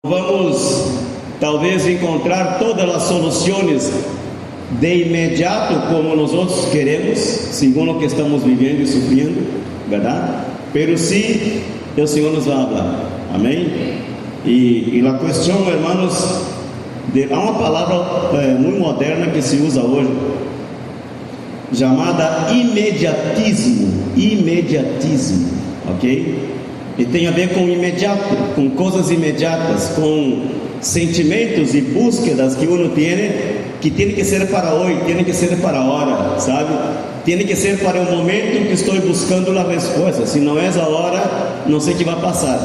Vamos talvez encontrar todas as soluções de imediato como nós outros queremos, segundo o que estamos vivendo e sofrendo, verdade? Pero sí, o Senhor nos vai falar, amém? E a questão, hermanos, há uma palavra muito moderna que se usa hoje, chamada imediatismo, ok? E tem a ver com imediato, com coisas imediatas, com sentimentos e búsquedas que uno tem, que tem que ser para hoje, tem que ser para a hora, sabe? Tem que ser para o momento que estou buscando a resposta. Se não é a hora, não sei o que vai passar.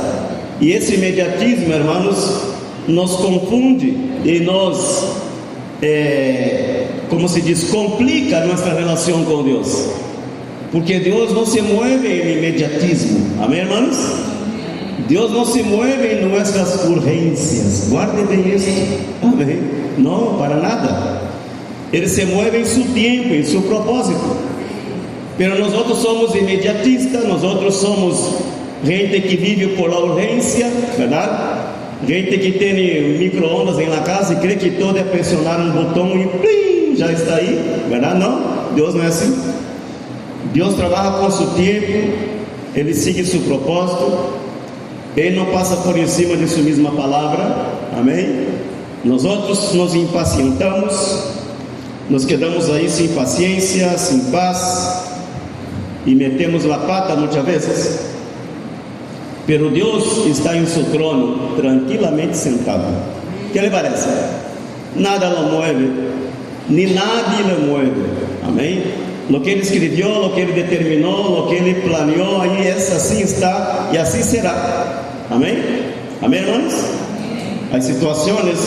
E esse imediatismo, hermanos, nos confunde e nos, como se diz, complica nossa relação com Deus. Porque Deus não se move em imediatismo, amém, hermanos? Deus não se move em nossas urgências, guarde bem isso, amém? Não, para nada. Ele se move em seu tempo, em seu propósito. Pero nós outros somos imediatistas, nós outros somos gente que vive por la urgência, verdade? Gente que tem micro-ondas em la casa e crê que todo é pressionar um botão e plim, já está aí, verdade? Não, Deus não é assim. Deus trabalha com seu tempo, Ele segue seu propósito, Ele não passa por em cima de sua mesma palavra, amém? Nós outros nos impacientamos, nos quedamos aí sem paciência, sem paz, e metemos a pata muitas vezes. Pero Deus está em seu trono, tranquilamente sentado. O que lhe parece? Nada lo mueve, nem nadie lo mueve, amém? Lo que Ele escreveu, lo que Ele determinou, lo que Ele planeou, aí assim está e assim será, amém? Amém, irmãos? As situações,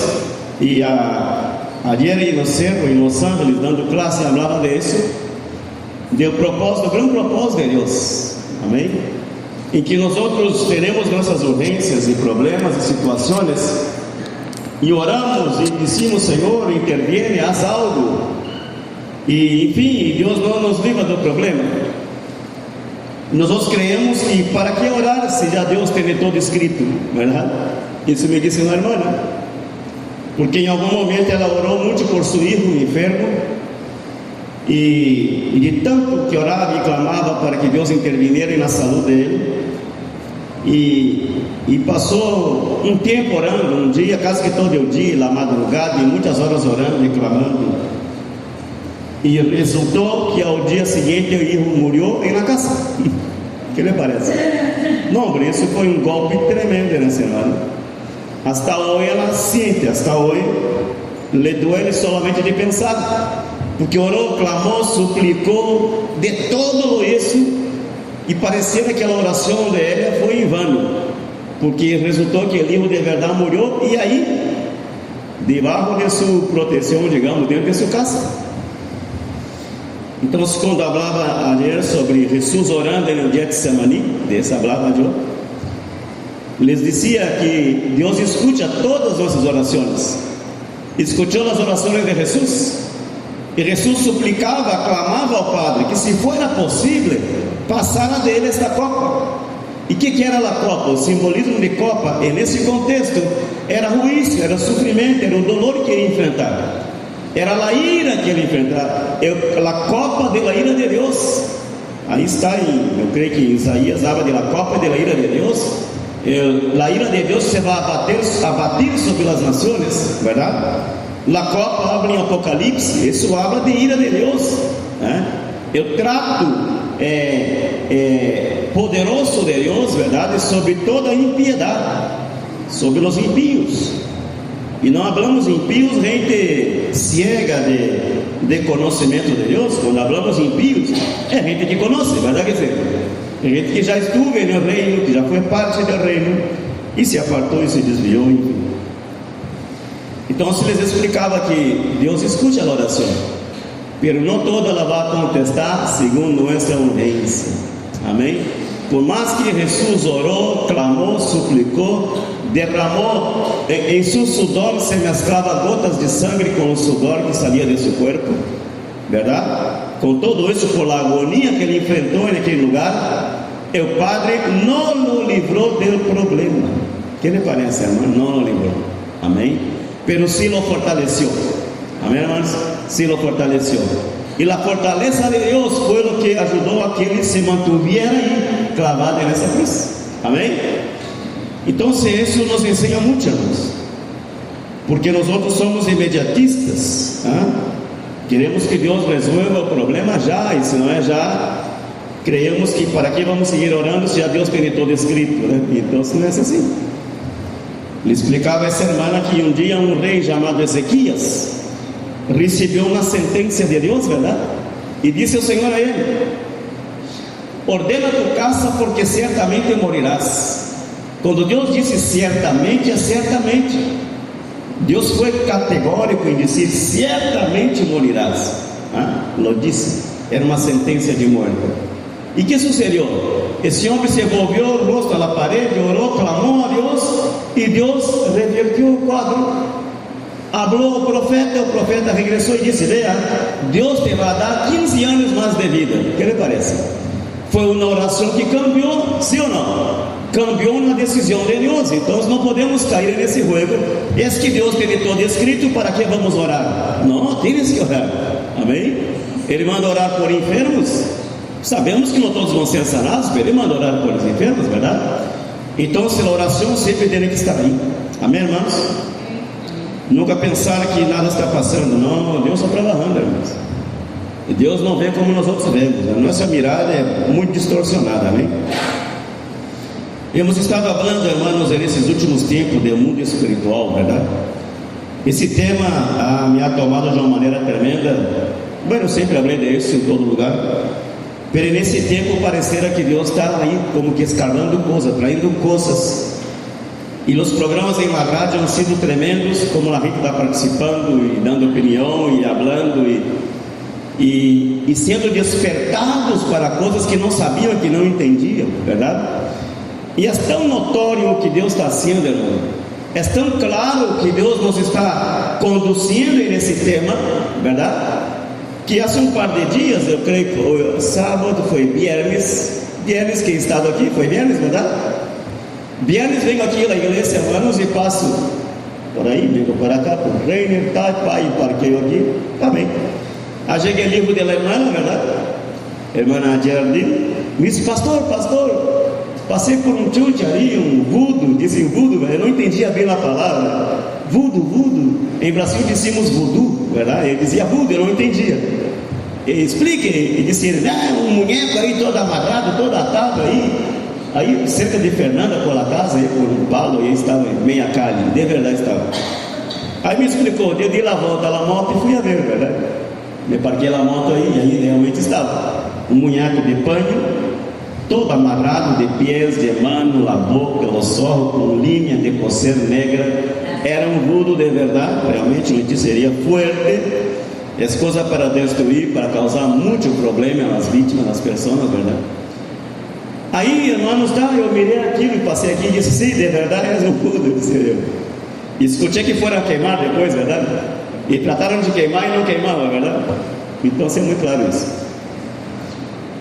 e ayer no cerro, em Los Angeles, dando classe, falava disso, do propósito, grande propósito de Deus, amém? Em que nós outros teremos nossas urgências e problemas e situações, e oramos e dizemos: Senhor, interviene, haz algo. E enfim, Deus não nos livra do problema. Nós creemos que para que orar se já Deus tem todo escrito, verdade? Isso me disse uma irmã, porque em algum momento ela orou muito por seu filho enfermo, e de tanto que orava e clamava para que Deus interviniera na saúde dele, e passou um tempo orando, um dia, quase que todo o dia, na madrugada, e muitas horas orando e clamando. E resultou que ao dia seguinte o filho morreu na casa. O que lhe parece? Não, isso foi um golpe tremendo na semana. Hasta hoje ela sente, hasta hoje lhe duele solamente de pensar, porque orou, clamou, suplicou de todo isso, e parecia que aquela oração dela foi em vano, porque resultou que o filho de verdade morreu, e aí, debaixo de sua proteção, digamos, dentro de sua casa. Então, quando falava ayer sobre Jesus orando no Getsemani, dessa falava eu, les dizia que Deus escuta todas as nossas orações. Escutou as orações de Jesus, e Jesus suplicava, clamava ao Padre que, se fora possível, passara dele esta copa. E o que era a copa? O simbolismo de copa, e nesse contexto, era juízo, era sofrimento, era o dolor que ele enfrentava. Era a ira que ele enfrentava, a copa da ira de Deus. Aí está, eu creio que em Isaías habla da copa da ira de Deus. A ira de Deus se vai abater sobre as nações, verdade? A copa habla em Apocalipse, isso habla de ira de Deus, né? Eu trato poderoso de Deus, verdade, sobre toda a impiedade, sobre os impíos. E não falamos impíos, gente cega de conhecimento de Deus. Quando falamos impíos, é gente que conhece, verdade? Quer dizer, é gente que já estuve no reino, que já foi parte do reino, e se apartou e se desviou, enfim. Então se lhes explicava que Deus escuta a oração, mas não toda ela vai contestar segundo nossa urgência, amém? Por mais que Jesus orou, clamou, suplicou, derramou, em seu sudor se mesclava gotas de sangue com o sudor que saía de seu corpo, verdade? Com todo isso, por la agonia que ele enfrentou naquele lugar, o Padre não o livrou do problema. ¿Qué le parece, hermano? No lo libró. Amén. Pero sí lo fortaleció. Amén, hermanos. Sí lo fortaleció. Y la fortaleza de Dios fue lo que ayudó a que él se mantuviera ahí clavado en esa cruz. Amén. Entonces eso nos enseña mucho, hermanos, porque nosotros somos inmediatistas, ¿ah? Queremos que Dios resuelva el problema ya, y si no es ya, creemos que para qué vamos a seguir orando si ya Dios tiene todo escrito, ¿eh? Y entonces no es así. Le explicaba a esa hermana que un día un rey llamado Ezequías recibió una sentencia de Dios, ¿verdad? Y dice el Señor a él: ordena tu casa porque ciertamente morirás. Cuando Dios dice ciertamente, é certamente. Dios fue categórico en decir ciertamente morirás. ¿Ah? Lo dice. Era una sentencia de muerte. ¿Y qué sucedió? Ese hombre se volvió el rostro a la pared, oró, clamó a Dios, y Dios revirtió el cuadro. Habló el profeta regresó y dice: vea, Dios te va a dar 15 años más de vida. ¿Qué le parece? Fue una oración que cambió, ¿sí o no? Cambió una decisión de Dios. Entonces no podemos caer en ese juego. Es que Dios tiene todo escrito, ¿para qué vamos a orar? No, tienes que orar. Amén. Ele manda orar por enfermos. Sabemos que no todos vão ser sanados, pero Ele manda orar por los enfermos, ¿verdad? Entonces la oración siempre tiene que estar ahí. Amén, hermanos. Nunca pensar que nada está pasando. No, Deus está trabalhando, irmãos. Deus não vê como nós outros vemos. A nossa mirada é muito distorcionada, amém? Hemos estado falando, hermanos, nesses últimos tempos do mundo espiritual, verdade? Esse tema me ha tomado de uma maneira tremenda. Bueno, sempre falei disso em todo lugar. Pero nesse tempo parecerá que Deus está aí como que escalando coisas, traindo coisas. E os programas em la rádio han sido tremendos, como a gente está participando e dando opinião e falando e sendo despertados para coisas que não sabiam, que não entendiam, verdade? E é tão notório o que Deus está fazendo, irmão. É tão claro que Deus nos está conduzindo nesse tema, verdade? Que há um par de dias, eu creio que foi sábado, foi viernes, que estava aqui, foi viernes, verdade? Viernes venho aqui na igreja, hermanos, e passo por aí, venho para cá, por Reiner, tá, pai, parqueio aqui, também. Aí cheguei livro da irmã, verdade? Irmã Geraldine, me disse: pastor, passei por um chute ali, voodoo, dizem voodoo, eu não entendia bem a palavra, voodoo, em Brasil dizíamos voodoo, verdade? Ele dizia voodoo, eu não entendia. Explique, ele disse: um muñeco aí todo amarrado, todo atado aí cerca de Fernanda por la casa, aí por um palo, aí estava em meia calle, de verdade estava. Aí me explicou, eu dei a volta à moto e fui a ver, verdade? Me parquei a moto aí, e aí realmente estava um muñeco de panho, todo amarrado de pés, de mano, a boca, os olhos com linha de coser negra. Era um voodoo de verdade, realmente uma hechiceria forte, é coisa para destruir, para causar muito problema às vítimas, às pessoas, verdade? Aí, irmãos, eu mirei aquilo e passei aqui e disse: sim, de verdade é um voodoo, disse eu. E escutei que foram queimar depois, verdade? E trataram de queimar e não queimavam, verdade? Então é muito claro isso.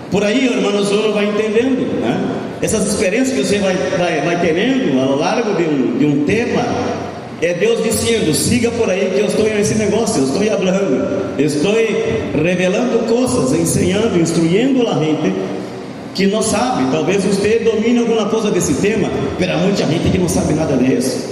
Por aí, irmãos, uno vai entendendo, né? Essas experiências que você vai tendo ao largo de um tema, é Deus dizendo: siga por aí que eu estou nesse negócio, eu estou falando, estou revelando coisas, ensinando, instruyendo a gente que não sabe. Talvez você domine alguma coisa desse tema, mas há muita gente que não sabe nada disso.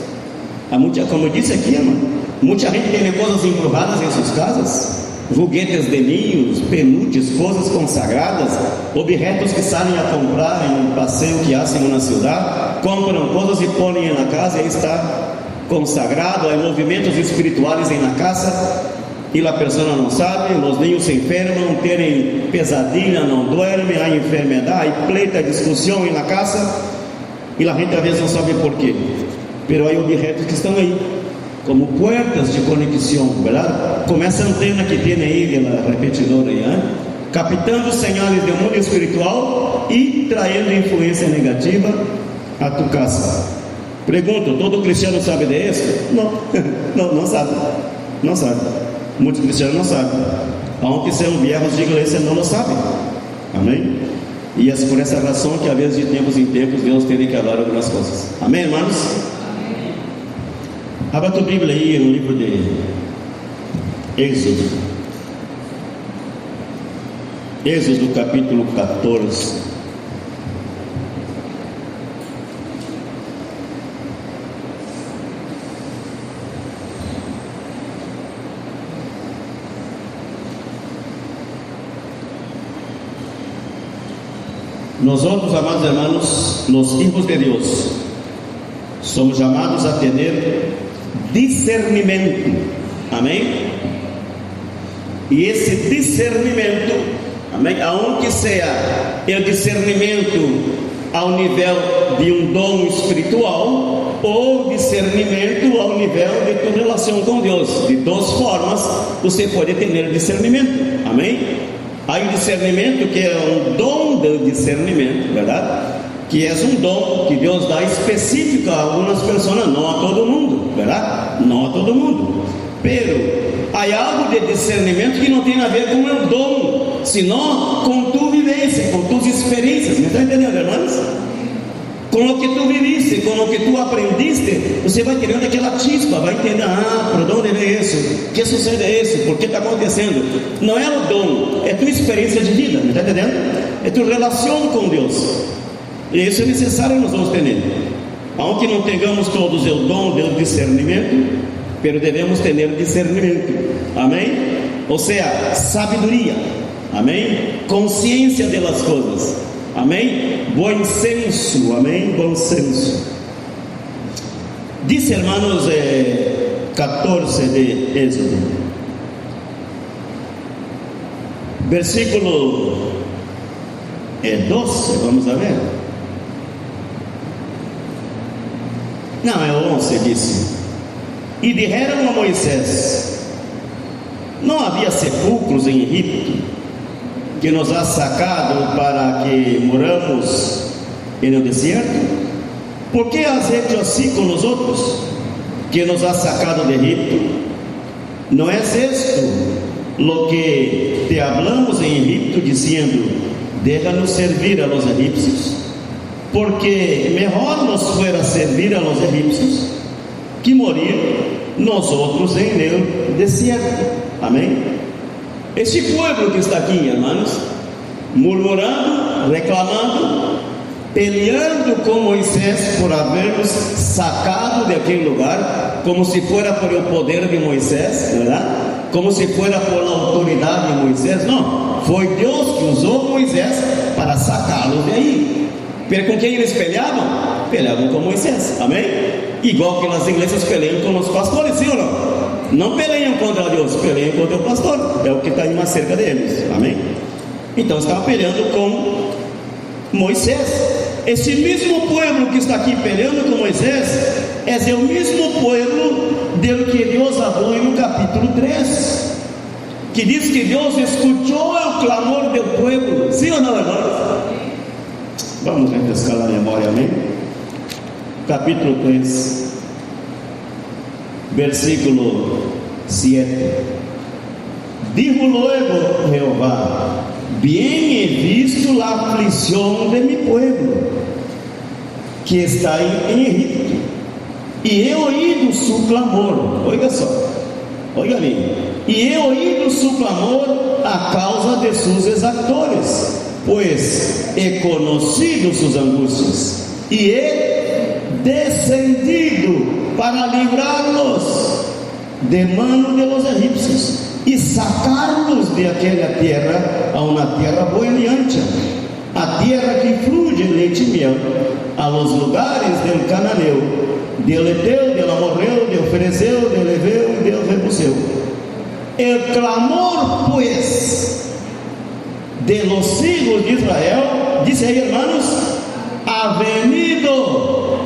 Como eu disse aqui, irmão, muita gente tem coisas embrujadas em suas casas, foguetes de ninhos, penutes, coisas consagradas, objetos que saem a comprar em um passeio que hacen na cidade, compram coisas e põem na casa e aí está consagrado. Há movimentos espirituais na casa e a pessoa não sabe. Os ninhos se enfermam, têm pesadilha, não dormem, há enfermidade, há pleita, discussão na casa e a gente às vezes não sabe por quê. Pero há objetos que estão aí como puertas de conexão, verdade? Como essa antena que tem aí, a repetidora aí, captando sinais do mundo espiritual e traindo influência negativa a tu casa. Pergunto: todo cristiano sabe disso? Não sabe. Não sabe. Muitos cristianos não sabem. Aunque sejam viejos de igreja, não lo sabem. Amém? E é por essa razão que, às vezes, de tempos em tempos, Deus tem que falar algumas coisas. Amém, irmãos? Abra tua Bíblia aí no livro de Êxodo. Êxodo capítulo 14. Nós outros, amados irmãos, los hijos de Deus, somos chamados a ter discernimento, amém? E esse discernimento, amém, aunque seja o discernimento ao nível de um dom espiritual, ou discernimento ao nível de tua relação com Deus, de duas formas você pode ter discernimento, amém? Há um discernimento que é um dom do discernimento, verdade? Que é um dom que Deus dá específico a algumas pessoas, não a todo mundo, verdade? Não a todo mundo. Pero há algo de discernimento que não tem a ver com o dom, senão com tua vivência, com tuas experiências. Me está entendendo, irmãos? Com o que tu viviste, com o que tu aprendiste, você vai tirando aquela chispa, vai entender, por onde vem isso, o que sucede isso, por que está acontecendo. Não é o dom, é tua experiência de vida, me está entendendo? É tua relação com Deus, e isso é necessário nós vamos ter. Aunque não tenhamos todos o dom do discernimento, pero devemos ter discernimento, amém? Ou seja, sabedoria, amém? Consciência das coisas, amém? Bom senso, amém? Bom senso. Dice, hermanos, 14 de Êxodo, versículo 12, vamos a ver. Não, é 11, disse: e disseram a Moisés: não havia sepulcros em Egipto, que nos ha sacado para que moramos no deserto? ¿Por que has hecho así con nosotros, que nos has sacado de Egipto? ¿No es esto lo que te hablamos en Egipto, diciendo: déjanos servir a los egipcios? Porque mejor nos fuera servir a los egipcios que morir nosotros en el desierto. Amém? Este pueblo que está aqui, irmãos, murmurando, reclamando, peleando com Moisés por havermos sacado de aquele lugar, como se fuera por o poder de Moisés, verdade? Como se fuera por a autoridade de Moisés. Não, foi Deus que usou Moisés para sacá-los de aí. Pero com quem eles peleavam? Peleavam com Moisés, amém? Igual que nas igrejas peleiam com os pastores, sim ou não? Não peleiam contra Deus, peleiam contra o pastor, é o que está aí mais cerca deles, amém? Então estavam peleando com Moisés. Esse mesmo povo que está aqui peleando com Moisés é o mesmo povo do que Deus falou no capítulo 3, que diz que Deus escutou o clamor do povo, sim ou não, irmãos? Vamos refrescar a memória, amém? Capítulo 3, versículo 7. Dijo luego Jehová: bien he visto la aflicción de mi pueblo que está en Egipto, y he oído su clamor. Oiga só, oiga bem. E he oído su clamor a causa de sus exactores, pues he conocido sus angustias, y he descendido para livrarlos de mano de los egipcios e sacarlos de aquela terra a uma terra boa e ancha, a terra que flui leite e mel, a los lugares del cananeu, del eteu, del amorreu, del ferezeu, del heveu e del jebuseu. El clamor, pues, de los hijos de Israel, dice aí, hermanos, ha venido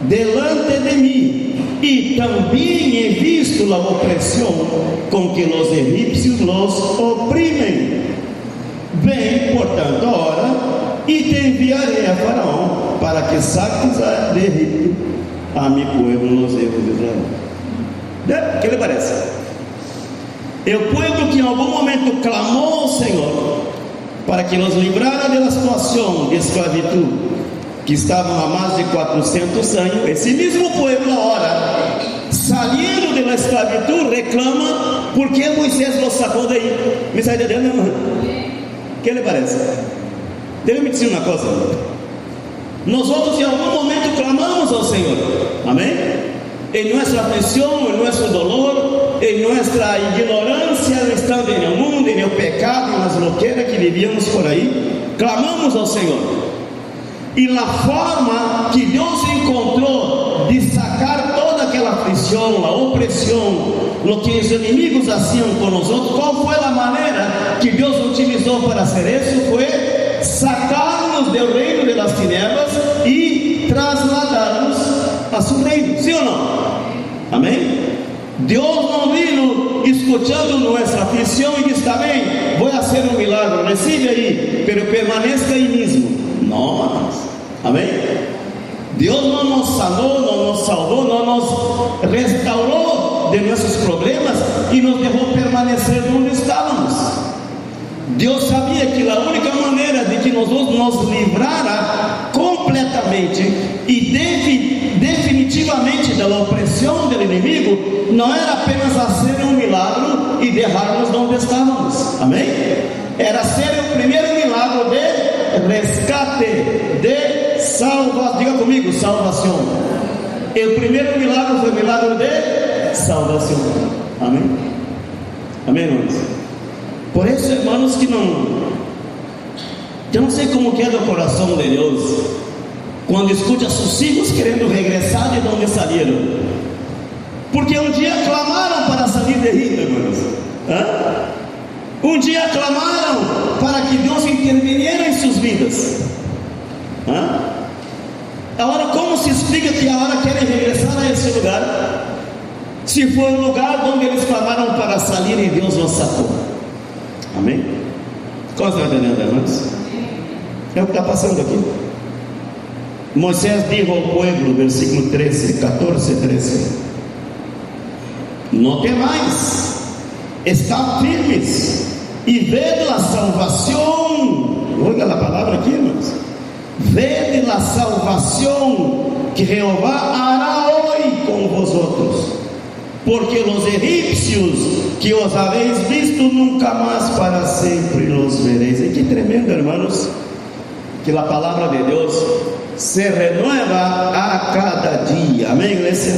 delante de mim, e também he visto a opressão com que os egípcios los oprimem. Vem, portanto, agora, e te enviarei a Faraó, para que saques de Egipto a mi pueblo, los hijos de Israel. O que lhe parece? É o povo que em algum momento clamou ao Senhor para que nos livrara da situação de esclavitud que estavam há mais de 400 anos. Esse mesmo povo agora saiu saliendo de la esclavitud, reclama por qué Moisés los sacó de ahí. ¿Me está entendendo, hermano? ¿Qué le parece? Déjame decir una cosa. Nosotros en algún momento clamamos al Señor, amén, en nuestra aflicción, en nuestro dolor, en nuestra ignorancia, estando en el mundo, en el pecado, en las loqueras que vivíamos por ahí, clamamos al Señor. Y la forma que Dios encontró de sacar toda aquella aflicción, la opresión, lo que los enemigos hacían con nosotros, ¿cuál fue la manera que Dios utilizó para hacer eso? Fue sacarnos del reino de las tinieblas y trasladarnos a su reino, ¿sí o no? Amén. Dios no vino escuchando nuestra aflicción y dice: amén, voy a hacer un milagro, recibe ahí, pero permanezca ahí mismo. No, hermanos. Amén. Dios no nos sanó, no nos salvó, no nos restauró de nuestros problemas y nos dejó permanecer donde estábamos. Dios sabía que la única manera de que nosotros nos librara completamente y definitivamente de la opresión del enemigo no era apenas hacer un milagro y dejarnos donde estábamos. Amén. Era hacer el primer milagro de rescate, de salvación. Diga conmigo, salvación. El primer milagro fue el milagro de salvación. Amén. Amén, hermanos. Por eso, hermanos, que yo no sé cómo queda el corazón de Dios cuando escucha a sus hijos queriendo regresar de donde salieron, porque un día clamaron para salir de Egipto, hermanos. Un día clamaron para que Dios interviniera en sus vidas. Ahora, ¿cómo se explica que ahora quieren regresar a ese lugar, si fue un lugar donde eles clamaron para salir y Dios los sacó? Amém? ¿Cómo están entendiendo, hermanos? É o que está passando aqui. Moisés dijo al pueblo, versículo 14:13: no temáis, estad firmes y ved la salvación. Oiga la palabra aquí, hermanos. Ved la salvación que Jehová hará hoy con vosotros, porque los egipcios que os habéis visto nunca más para siempre los veréis. Y qué tremendo, hermanos, que la palabra de Dios se renueva a cada día. Amén, iglesia.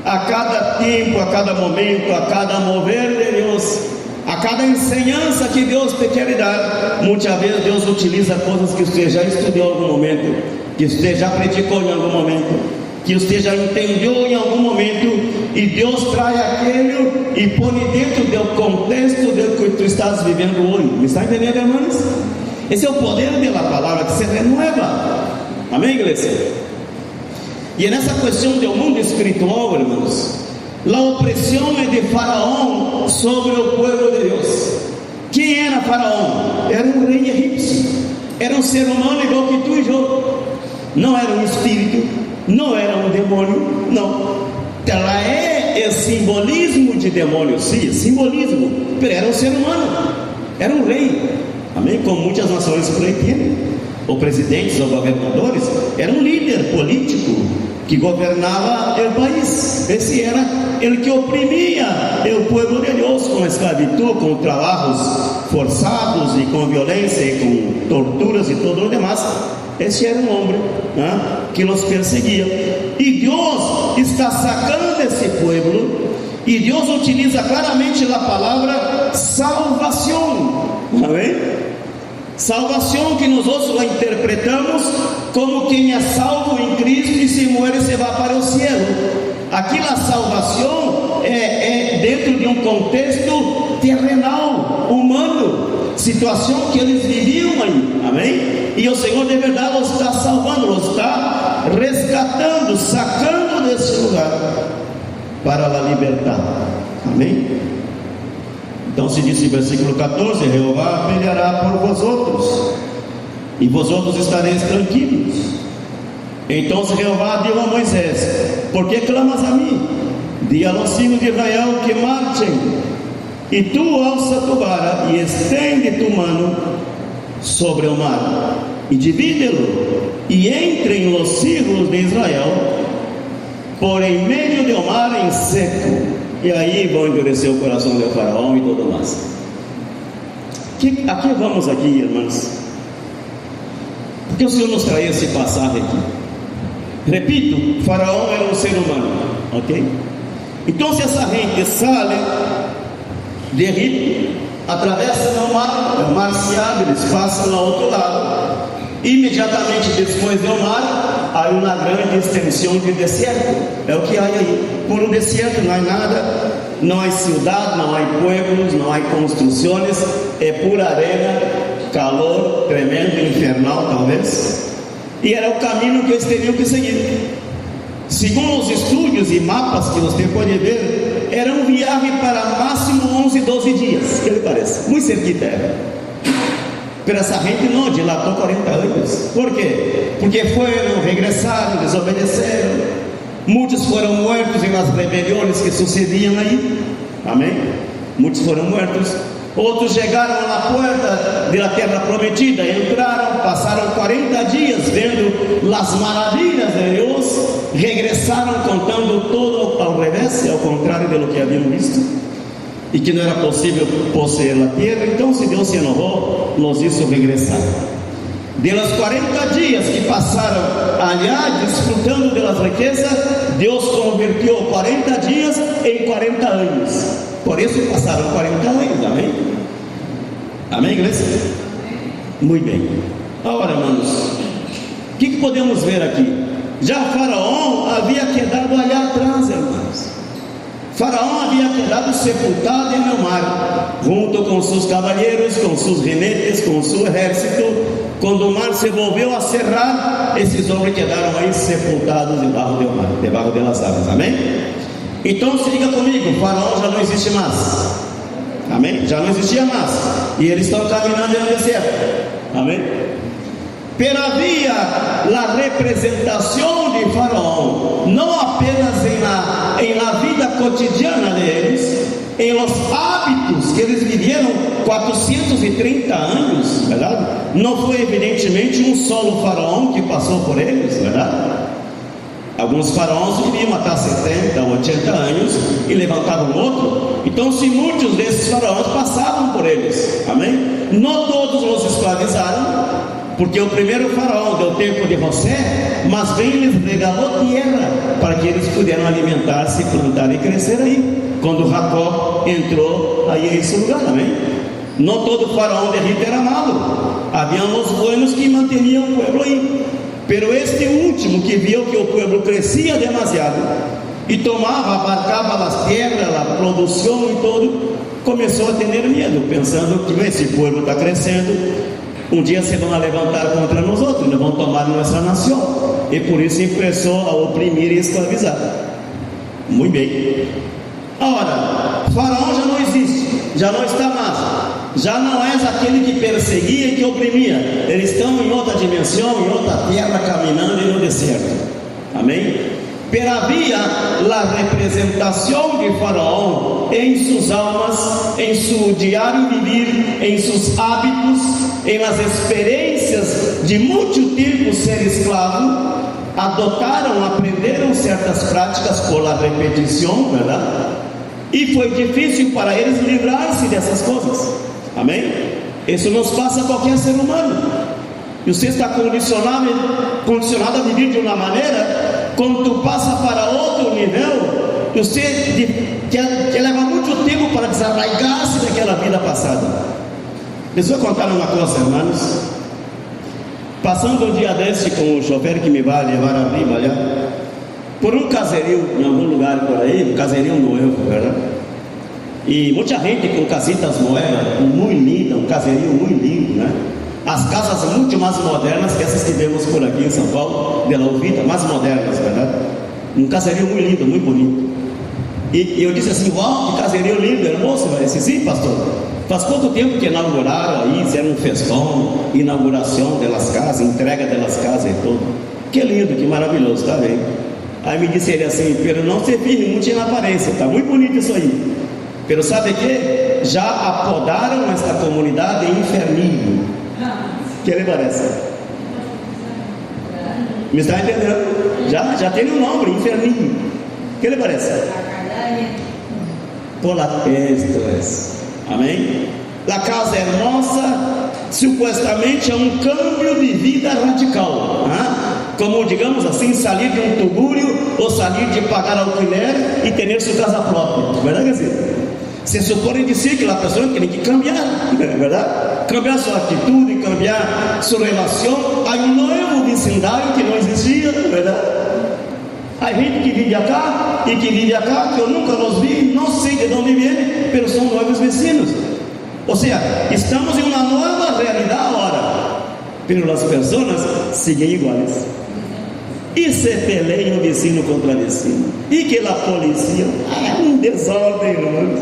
A cada tiempo, a cada momento, a cada mover de Dios, a cada enseñanza que Dios te quiere dar. Muchas veces Dios utiliza cosas que usted já estudou em algum momento, que usted já predicou em algum momento, que você já entendeu em algum momento, e Deus traz aquilo e põe dentro do contexto do que tu estás vivendo hoje. Me está entendendo, irmãos? Esse é o poder da palavra que se renueva. Amém, igreja? E nessa questão do mundo espiritual, irmãos, a opressão é de Faraó sobre o povo de Deus. Quem era Faraó? Era um rei egípcio, era um ser humano igual que tu e eu, não era um espírito, não era um demônio, não. Ela é o simbolismo de demônio, sim, simbolismo, mas era um ser humano, era um rei. Amém? Como muitas nações por aí têm, ou presidentes ou governadores, era um líder político que governava o país. Esse era ele que oprimia o povo de Deus com esclavitud, com trabalhos forçados e com violência e com torturas e todo o demais. Esse era um homem que nos perseguia, e Deus está sacando esse povo, e Deus utiliza claramente a palavra salvação. Amém? Salvação que nós outros interpretamos como quem é salvo em Cristo e se muere se vai para o céu. Aqui a salvação é dentro de um contexto terrenal, humano, situação que eles viviam aí. Amém? E o Senhor de verdade os está salvando, os está resgatando, sacando desse lugar para a libertar. Amém? Então se diz em versículo 14: Jeová peleará por vosotros e vosotros estareis tranquilos. Então Jeová disse a Moisés: por que clamas a mim? Di a los hijos de Israel que marchen, e tu alça tu vara e estende tu mano sobre o mar e divídelo, e entrem os hijos de Israel por em meio do mar em seco, e aí vão endurecer o coração do faraó e tudo mais. A que vamos aqui, irmãos? Porque o Senhor nos traz esse passagem aqui. Repito, faraó era um ser humano, ok? Então se essa gente sai de Egito, atravessa o mar se abre, eles passam ao outro lado. Imediatamente depois do mar, há uma grande extensão de deserto. É o que há aí. Por um deserto não há nada, não há cidade, não há pueblos, não há construções, é pura arena, calor tremendo, infernal talvez. E era o caminho que eles teriam que seguir. Segundo os estudos e mapas que você pode ver, era um viagem para máximo 11, 12 dias, que lhe parece? Muito cerquita era. Pero essa gente não dilatou 40 anos. Por quê? Porque foram, regressaram, desobedeceram. Muitos foram mortos em as rebeliões que sucediam aí. Amém? Muitos foram mortos. Outros chegaram na porta da terra prometida, entraram, passaram 40 dias vendo as maravilhas de Deus, regressaram contando tudo ao revés, ao contrário do que haviam visto, e que não era possível possuir a terra. Então, se Deus se enojou, nos hizo regressar. Delas 40 dias que passaram allá desfrutando das riquezas, Deus convertiu 40 dias em 40 anos. Por isso passaram 40 anos, amém? Amém, igreja? Muito bem. Agora, irmãos, o que podemos ver aqui? Já Faraó havia quedado allá atrás, irmãos. Faraó havia quedado sepultado em no mar, junto com seus cavaleiros, com seus jinetes, com seu exército. Quando o mar se volveu a cerrar, esses homens quedaram aí sepultados debaixo do mar, debaixo das águas, amém? Então se liga comigo, Faraó já não existe mais, amém? Já não existia mais, e eles estão caminhando no deserto, amém? Pero havia a representação de Faraó, não apenas em la vida cotidiana deles, em los hábitos que eles viveram 430 anos, verdade? Não foi evidentemente um solo faraó que passou por eles, verdade? Alguns faraós viviam até 70, 80 anos e levantavam outro. Então, se muitos desses faraós passavam por eles, amém? Não todos os escravizaram, porque o primeiro faraó deu tempo de José, mas bem lhes regalou terra para que eles pudessem alimentar-se, plantar e crescer aí. Quando Jacó entrou aí em esse lugar, amém? Não todo faraó de Egito era malo, havia os buenos que mantinham o povo aí. Pero este último que viu que o povo crescia demasiado e tomava, abarcava as terras, a produção e tudo, começou a ter medo, pensando que esse povo está crescendo, um dia se vão levantar contra nós outros, não vão tomar nossa nação, e por isso começou a oprimir e escravizar. Muito bem. Ora, Faraó já não existe, já não está mais. Já não és aquele que perseguia e que oprimia. Eles estão em outra dimensão, em outra terra, caminhando no deserto. Amém? Pero havia a representação de Faraó em suas almas, em seu diário vivir, em seus hábitos, em las experiências de muito tempo ser escravo. Adotaram, aprenderam certas práticas por la repetição, verdade? E foi difícil para eles livrar-se dessas coisas. Amém? Isso nos passa a qualquer ser humano. E você está condicionado a viver de uma maneira. Quando tu passa para outro nível, você quer levar muito tempo para desarraigar-se daquela vida passada. Deixa eu contar uma coisa, irmãos. Passando um dia desse com o chofer que me vai levar a Bíblia, por um caserio em algum lugar por aí, um caserio novo, verdade? E muita gente com casitas moedas, muito linda, um caserio muito lindo, né? As casas muito mais modernas que essas que vemos por aqui em São Paulo, de la Uvita, mais modernas, verdade? Um caserio muito lindo, muito bonito. E eu disse assim: uau, que caserio lindo, hermoso. Eu disse: sim, pastor. Faz pouco tempo que inauguraram aí, fizeram um festão, inauguração delas casas, entrega delas casas e tudo. Que lindo, que maravilhoso, tá bem? Aí me disse ele assim: pero não se firme muito na aparência, tá muito bonito isso aí. Pero sabe que? Já apodaram esta comunidade inferninho. Que lhe parece? Me está entendendo? Já tem um nome, inferninho. ¿Qué le parece? Esto es. Amém? A casa é nossa, supostamente é um câmbio de vida radical, como digamos assim, sair de um tugúrio ou sair de pagar alquiler e ter sua casa própria, verdade que assim? Se supõe dizer que a pessoa tem que cambiar, verdade? Cambiar sua atitude, cambiar sua relação. Há um novo vecindário que não existia, verdade? Há gente que vive acá e que vive acá, que eu nunca os vi, não sei de onde vêm, mas são novos vecinos. Ou seja, estamos em uma nova realidade agora, mas as pessoas seguem iguais. E se peleiam vecino contra vecino, e que a polícia é um desordem, irmãos.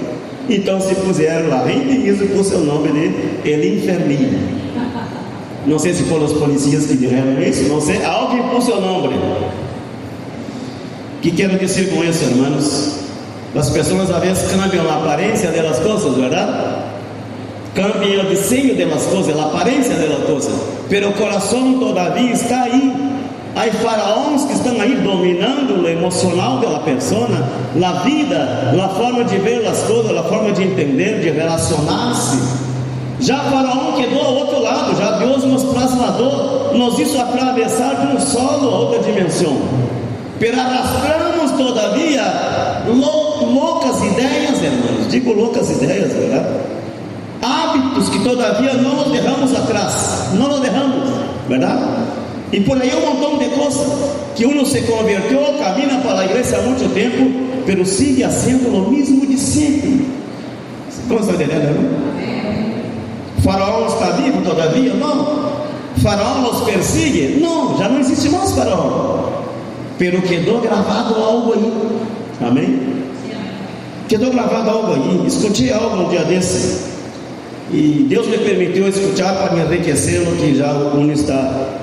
Então se puseram lá, gente isso por seu nome de El Inferninho. Não sei se foram os policiais que disseram isso, não sei, alguém por seu nome. O que quero dizer com isso, irmãos? As pessoas às vezes cambiam a aparência das coisas, verdade? Cambiam o desenho das coisas, a aparência das coisas, mas o coração todavia está aí. Há faraós que estão aí dominando o emocional da pessoa, a vida, a forma de ver as coisas, a forma de entender, de relacionar-se. Já Faraó quedou ao outro lado, já Deus nos trasladou, nos hizo atravessar de um solo a outra dimensão. Pero arrastramos todavia loucas ideias, irmãos, digo loucas ideias, verdade? Hábitos que todavia não nos deixamos atrás, não nos deixamos, verdade? E por aí um montão de coisas que uno se converteu, camina para a igreja há muito tempo, pero sigue fazendo o mesmo de sempre. Como está entendendo, irmão? Faraó está vivo todavia? Não. Faraó nos persigue? Não, já não existe mais Faraó. Pero quedou gravado algo aí. Amém? Quedou gravado algo aí. Escutei algo um dia desse, e Deus me permitiu escutar para me enriquecer no que já o mundo está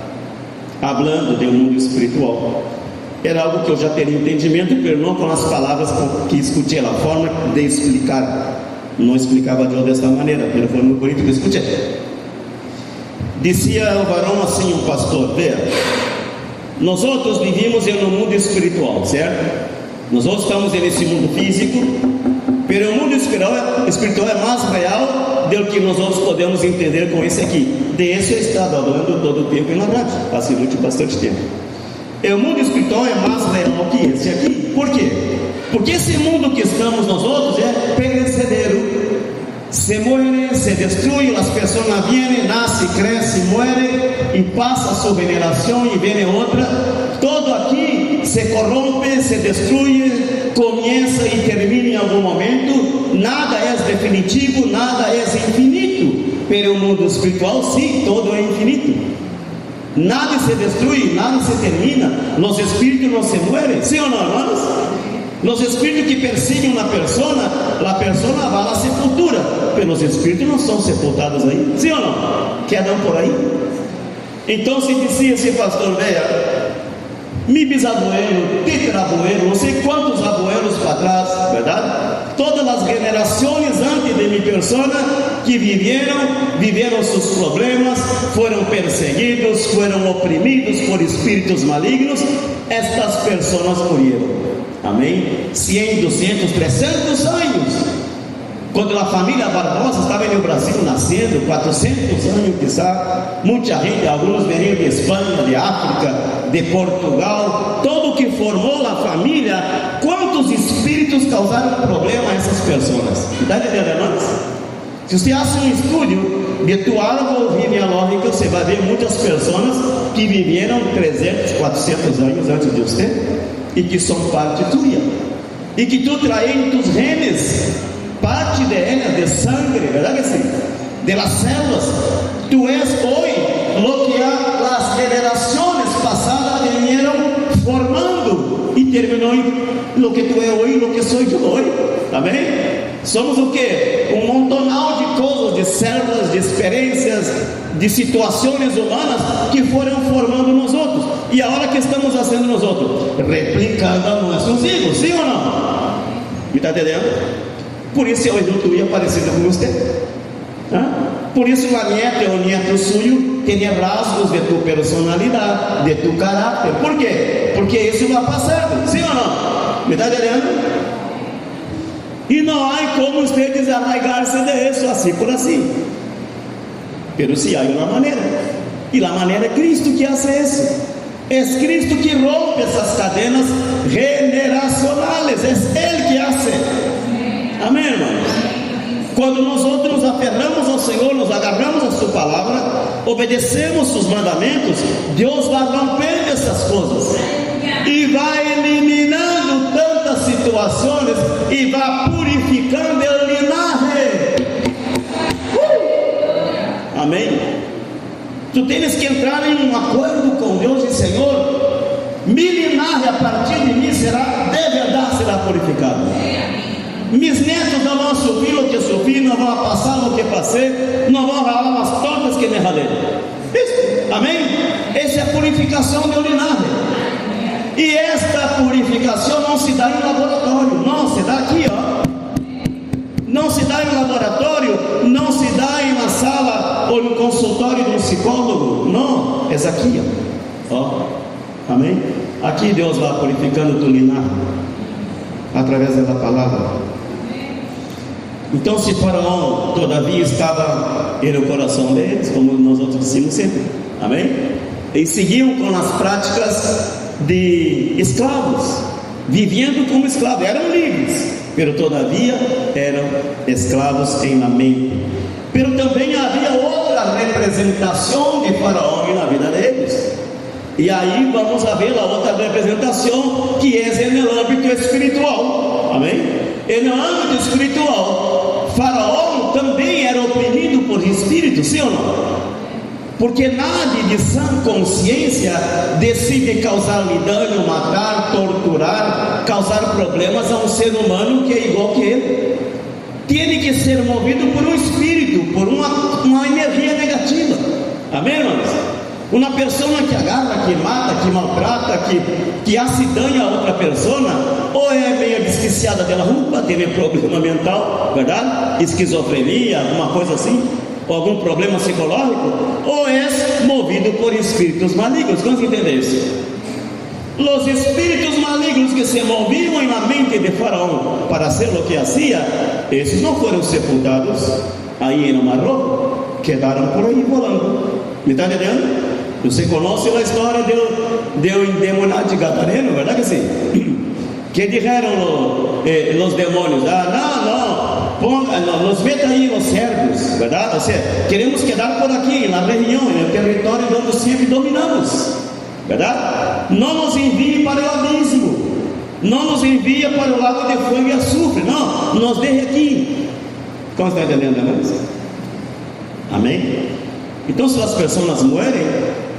falando do mundo espiritual. Era algo que eu já teria entendimento, mas não com as palavras que escutei, a forma de explicar. Não explicava de dessa maneira, mas foi muito bonito que escutei. Dizia o varão assim, o pastor: veja, nós outros vivimos em um mundo espiritual, certo? Nós outros estamos nesse mundo físico, mas o mundo espiritual é mais real do que nós outros podemos entender com esse aqui. Desse eu estava falando todo o tempo na rádio, passei bastante tempo. O mundo espiritual é mais real que esse aqui. Por quê? Porque esse mundo que estamos nós outros é perecedero. Se muere, se destrui, as pessoas vêm, nascem, crescem, muerem e passa a sua veneração e vem outra. Todo aqui se corrompe, se destrui, começa e termina em algum momento. Nada é definitivo, nada é infinito. Pero o mundo espiritual, sim, todo é infinito. Nada se destrui, nada se termina. Os espíritos não se muerem, sim ou não, irmãos? Os espíritos que perseguem uma pessoa, a pessoa vai à sepultura, mas os espíritos não são sepultados aí, sim ou não? Quedam por aí. Então se dizia esse pastor: veja, mi bisabuelo, tetarabuelo, não sei quantos abuelos para trás, verdade? Todas as gerações antes de minha pessoa que viveram seus problemas, foram perseguidos, foram oprimidos por espíritos malignos. Estas pessoas morreram. Amém? 100, 200, 300 anos. Quando a família Barbosa estava no Brasil nascendo, 400 anos quizá, muita gente, alguns vieram de Espanha, de África, de Portugal, todo que formou a família. Quantos espíritos causaram problema a essas pessoas? Está entendendo, irmãos? Se você faz um estudo de tua árvore genealógica, você vai ver muitas pessoas que viveram 300, 400 anos antes de você e que são parte tua, e que tu traz em tus genes parte de elas, de sangue, verdade que sim? De las células. Tu és hoje lo que as gerações passadas vieram formando e terminou em lo que tu é hoje, lo que sou eu hoje. Amém? Somos o que? Um montonal de coisas, de células, de experiências, de situações humanas que foram formando nós outros. E a hora que estamos fazendo nós outros? Replicando a nossos filhos, sim ou não? Me está entendendo? Por isso eu não ia parecido com você. Por isso a nieta ou nieto suyo tem rasgos de tu personalidade, de tu caráter. Por quê? Porque isso vai passando, sim ou não? ¿Me está entendiendo? Y no hay como usted desarraigarse de eso así por así. Pero sí hay una manera. Y la manera es Cristo que hace eso. Es Cristo que rompe esas cadenas generacionales. Es Él que hace. Amén, hermanos. Cuando nosotros nos aferramos ao Senhor, nos agarramos a sua palavra, obedecemos sus mandamentos, Deus vai rompendo essas coisas e vai eliminando tantas situações e vai purificando o linaje. Amém? Tu tens que entrar em um acordo com Deus e Senhor, mi linaje a partir de mim de verdade será purificado. Mis netos não vão sofrer o que sofri, não vão passar o que passei, não vão ralar as tortas que me ralei. Isso, amém? Essa é a purificação do linaje. E esta purificação não se dá em laboratório, não se dá aqui, ó. Não se dá em laboratório, não se dá em uma sala ou no consultório de um psicólogo, não, é aqui, ó. Amém? Aqui Deus vai purificando o teu linaje através da palavra. Então, se Faraó todavia estava no coração deles, como nós outros dissemos sempre, amém? Eles seguiam com as práticas de escravos, vivendo como escravos, eram livres, mas todavia eram escravos em la mente. Mas também havia outra representação de Faraó na vida deles. E aí vamos a ver a outra representação, que é no âmbito espiritual, amém? E no âmbito espiritual, Faraó também era oprimido por espírito, sim ou não? Porque nadie de sã consciência decide causar-lhe dano, matar, torturar, causar problemas a um ser humano que é igual que ele. Tem que ser movido por um espírito, por uma energia negativa, amém, irmãos? Uma pessoa que agarra, que mata, que maltrata, que hace daño a outra pessoa, ou é meio desquiciada da rua, tem problema mental, verdade? Esquizofrenia, alguma coisa assim, ou algum problema psicológico, ou é movido por espíritos malignos. Quantos entendem isso? Os espíritos malignos que se moviam na mente de Faraó para hacer o que hacía, esses não foram sepultados aí no Mar Rojo, quedaram por aí volando. Me está entendendo? Você conhece a história do endemoniado de Gadareno, verdade que sim? Que disseram os demônios: nos metam aí os servos, verdade? Ou seja, queremos quedar por aqui, na região, no território onde sempre dominamos, verdade? Não nos envie para o abismo, não nos envie para o lago de fogo e açúcar, não, nos deixe aqui. Como está entendendo, irmãos? Amém? Então, se as pessoas morrem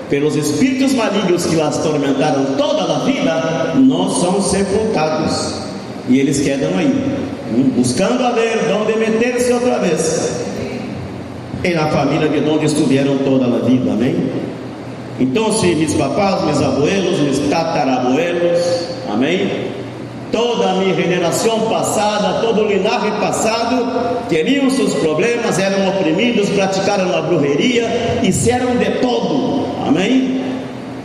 pelos espíritos malignos que as atormentaram toda a vida, não são sepultados, e eles quedam aí, buscando a ver de onde meter-se outra vez, e na família de onde estiveram toda a vida, amém? Então, se meus papás, meus abuelos, meus tatarabuelos, amém? Toda a minha geração passada, todo o linaje passado, tinham seus problemas, eram oprimidos, praticaram a brujeria, fizeram de todo, amém?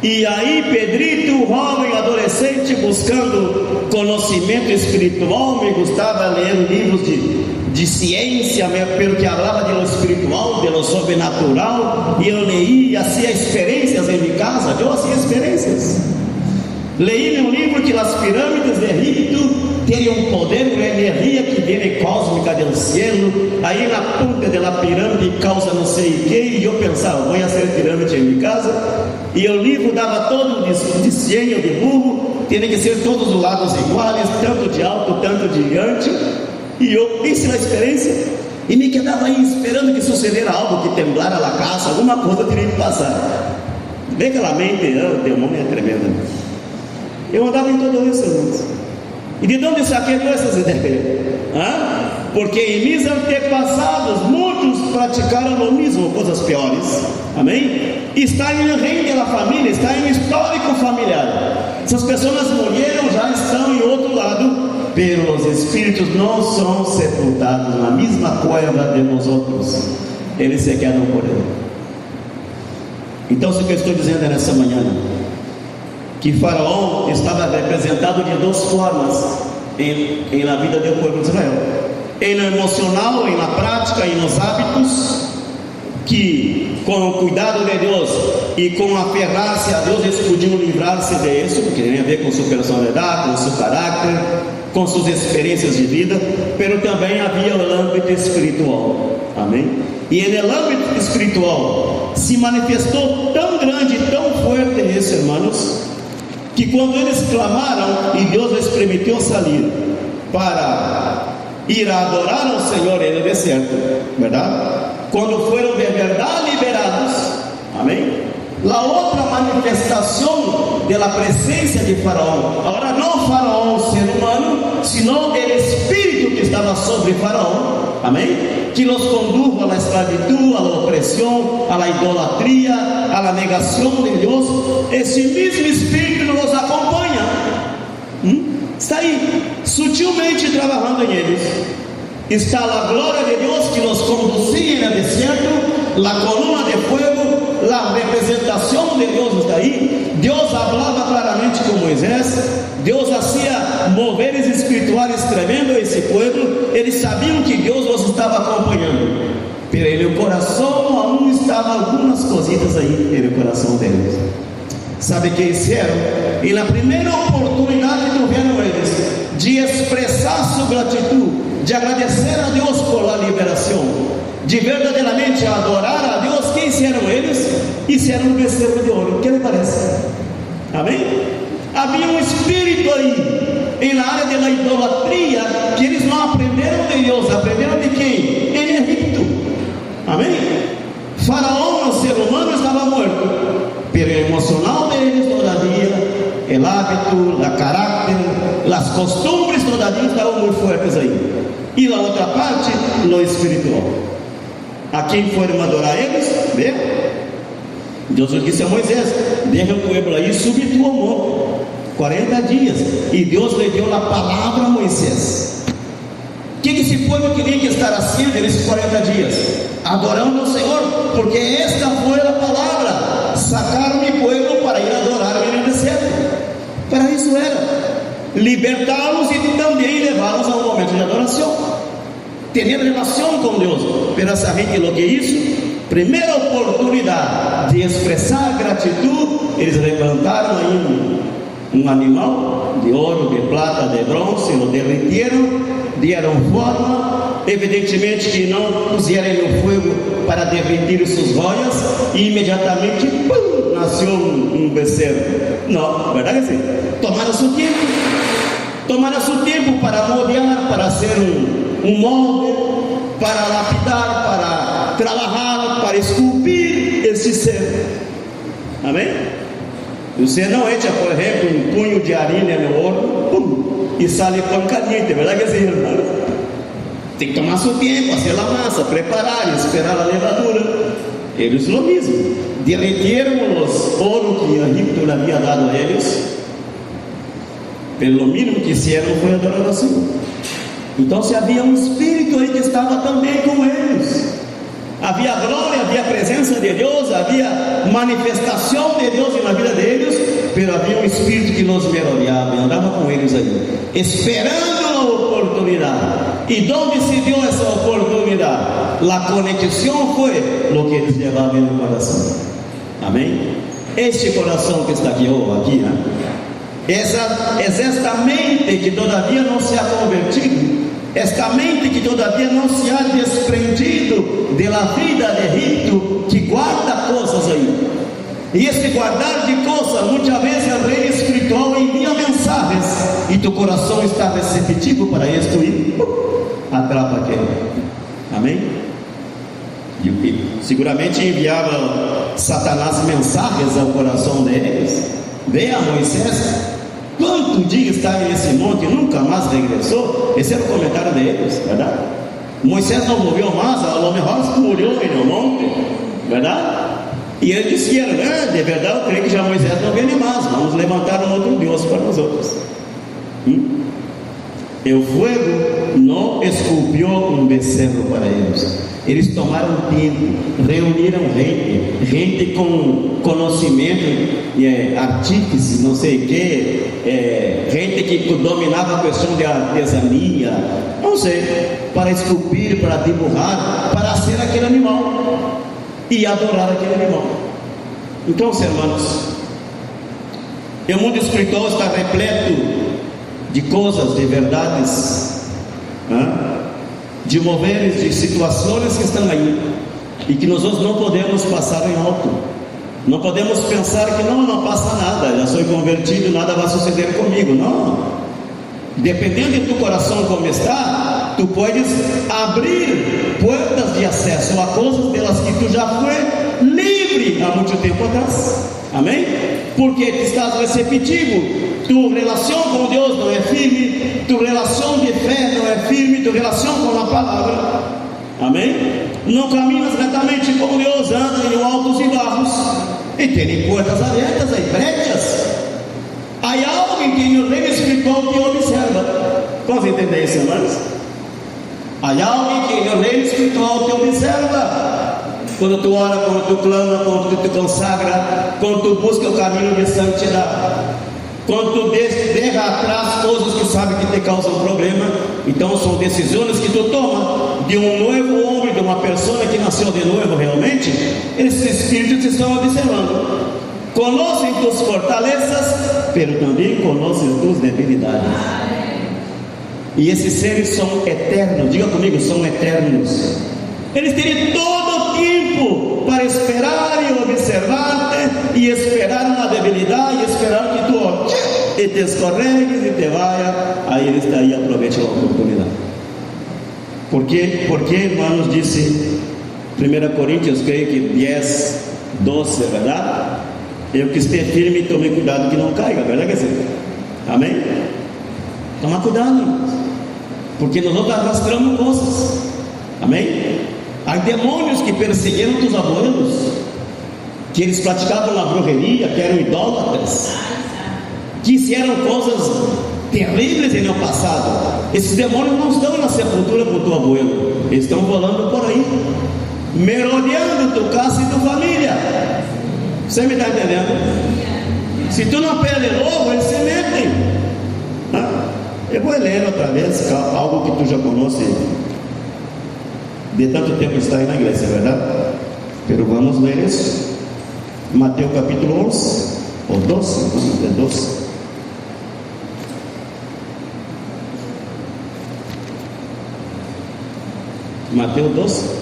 E aí Pedrito, jovem, adolescente, buscando conhecimento espiritual, me gostava ler livros de ciência, pelo que falava de lo espiritual, de lo sobrenatural, e eu leí, fazia experiências em minha casa, eu fazia experiências. Leí em um livro que as pirâmides de Egipto teriam um poder, uma energia que vem cósmica do céu, aí na ponta da pirâmide causa não sei o que, e eu pensava, vou fazer pirâmide em minha casa, e o livro dava todo de desenho de burro, tinha que ser todos os lados iguais, tanto de alto, tanto de diante, e eu fiz a experiência, e me quedava aí esperando que sucedera algo, que temblara a casa, alguma coisa teria que passar. Vê aquela mente, o demônio é tremenda. Eu andava em tudo isso, irmãos. E de onde saquei essas ideias? Porque em meus antepassados, muitos praticaram o mesmo, coisas piores. Amém? Está em reino da família, está em histórico familiar. Essas pessoas morreram, já estão em outro lado, mas os espíritos não são sepultados na mesma cueva de nós outros. Eles se quedam por ele. Então, o que eu estou dizendo nessa manhã, que Faraó estava representado de duas formas em la vida do povo de Israel: em lo emocional, em la prática, em los hábitos, que com o cuidado de Deus e com aferrar-se a Deus eles podiam livrar-se disso, porque tem a ver com sua personalidade, com seu caráter, com suas experiências de vida, mas também havia o âmbito espiritual. Amém? E no âmbito espiritual se manifestou tão grande, tão forte isso, irmãos, que quando eles clamaram e Deus les permitiu sair para ir a adorar ao Senhor no deserto, verdade? Quando foram de verdade liberados, amém? A outra manifestação da presença de Faraó, agora não Faraó, o ser humano, senão o espírito que estava sobre Faraó, amém? Que nos condujo à escravidão, à opressão, à idolatria, à negação de Deus. Esse mesmo espírito nos acompanha, está aí, sutilmente trabalhando em eles. Está a glória de Deus que nos conduzia no deserto, a coluna de fogo, a representação de Deus está aí. Deus falava claramente com Moisés, Deus fazia moveres espirituais tremendos a esse povo. Eles sabiam que Deus os estava acompanhando, mas no coração aún estavam algumas cositas aí no coração deles. Sabe o que fizeram? E na primeira oportunidade que tiveram eles de expressar sua gratidão, de agradecer a Deus por a liberação, de verdadeiramente adorar a Deus, quem fizeram eles? Fizeram um becerro de ouro. O que lhe parece? Amém? Havia um espírito aí, na área da idolatria, que eles não aprenderam de Deus, aprenderam de quem? Em Egito. Amém? Faraó, o ser humano, estava morto, pero o emocional deles todavia, o hábito, o caráter, as costumbres todavia estavam muito fortes aí. E a outra parte, no espiritual. A quem foram adorar eles? Vê? Deus disse a Moisés: deixa o povo aí subir tu amor 40 dias. E Deus lhe deu a palavra a Moisés. O que esse povo tinha que estar haciendo nesses 40 dias? Adorando ao Senhor, porque esta foi a palavra: sacar mi pueblo para ir adorar-me no deserto. Para isso era libertá-los e também levá-los a um momento de adoração, ter relação com Deus. Pero sabe o que é isso? Primeira oportunidade de expressar gratidão, eles levantaram aí um animal de ouro, de prata, de bronze, lo derretiram, deram forma, evidentemente que não puseram no fogo para derreter suas joias, e imediatamente pum, nasceu um becerro. Não, verdade é assim? Tomaram seu tempo para moldear, para ser um molde, para lapidar, para trabalhar, para esculpir esse ser. Amém? Você não echa, por exemplo, um punho de areia no ouro, pum, e sai pão caliente, verdade que é assim, irmão? Tem que tomar seu tempo, fazer a massa, preparar, esperar a levadura. Eles o mesmo, derreteram os ouro que Egipto havia dado a eles. Pelo mínimo que fizeram foi adorar ao Senhor. Então se havia um espírito aí que estava também com eles. Havia glória, havia presença de Deus, havia manifestação de Deus na vida deles, mas havia um espírito que nos merodeava e andava com eles aí, esperando a oportunidade. E onde se deu essa oportunidade? A conexão foi o que eles levavam no coração. Amém? Este coração que está aqui, né? Esta mente que todavia não se ha convertido, esta mente que todavia não se ha desprendido da vida de Egito, que guarda coisas aí. E esse guardar de coisas, muitas vezes o rei espiritual envia mensagens, e tu coração está receptivo para isto e atrapa aquele. Amém? E seguramente enviava Satanás mensagens ao coração deles. Veja Moisés, quanto dia está nesse monte e nunca mais regressou? Esse era o comentário deles, verdade? Moisés não morreu mais, a lo mejor morreu no monte, verdade? E eles disseram, de verdade eu creio que já Moisés não vem mais, vamos levantar um outro Deus para nós outros. E o fogo não esculpiu um becerro para eles. Eles tomaram tempo, reuniram gente com conhecimento, artífice, não sei o que, gente que dominava a questão de artesania, não sei, para esculpir, para dibujar, para ser aquele animal e adorar aquele animal. Então, irmãos, o mundo espiritual está repleto de coisas, de verdades, de moveres, de situações que estão aí e que nós não podemos passar em alto. Não podemos pensar que não passa nada, já sou convertido, nada vai suceder comigo. Não, dependendo de tu coração como está, tu podes abrir portas de acesso a coisas delas que tu já foi livre há muito tempo atrás. Amém? Porque tu estás receptivo, tua relação com Deus não é firme, tua relação de fé não é firme, tua relação com a palavra, amém? Não caminhas retamente com Deus, anda em altos e baixos, e tem portas abertas aí, brechas. Há alguém que no reino espiritual te observa. Como entender isso, irmãos? Há alguém que no reino espiritual te observa. Quando tu ora, quando tu clama, quando tu te consagra, quando tu busca o caminho de santidade, quando tu deixa atrás coisas que sabe que te causam problema. Então são decisões que tu toma de um novo homem, de uma pessoa que nasceu de novo realmente. Esses espíritos te estão observando, conhecem tuas fortalezas, mas também conhecem tuas debilidades. E esses seres são eternos, diga comigo, são eternos. Eles teriam todo o tempo para esperar e observar-te, e esperar uma debilidade, e esperar que tu te escorregues e te vaya. Aí eles daí aproveitam a oportunidade. Porque, irmãos, disse 1 Coríntios, creio que 10, 12, verdade? Eu que esteja firme e tome cuidado que não caiga, verdade que sim? Amém? Toma cuidado, irmãos, porque nós arrastamos coisas. Amém? Há demônios que perseguiram os abuelos, que eles praticavam a bruxaria, que eram idólatras, que fizeram coisas terríveis no passado. Esses demônios não estão na sepultura com o teu abuelo, eles estão volando por aí, merodeando tua casa e tua família. Você me está entendendo? Se tu não perde logo, eles se metem. Eu vou ler outra vez algo que tu já conhece de tanto tempo está aí na igreja, é verdade? Pero vamos ler isso. Mateus capítulo 11 ou 12, é 12. Mateus 12.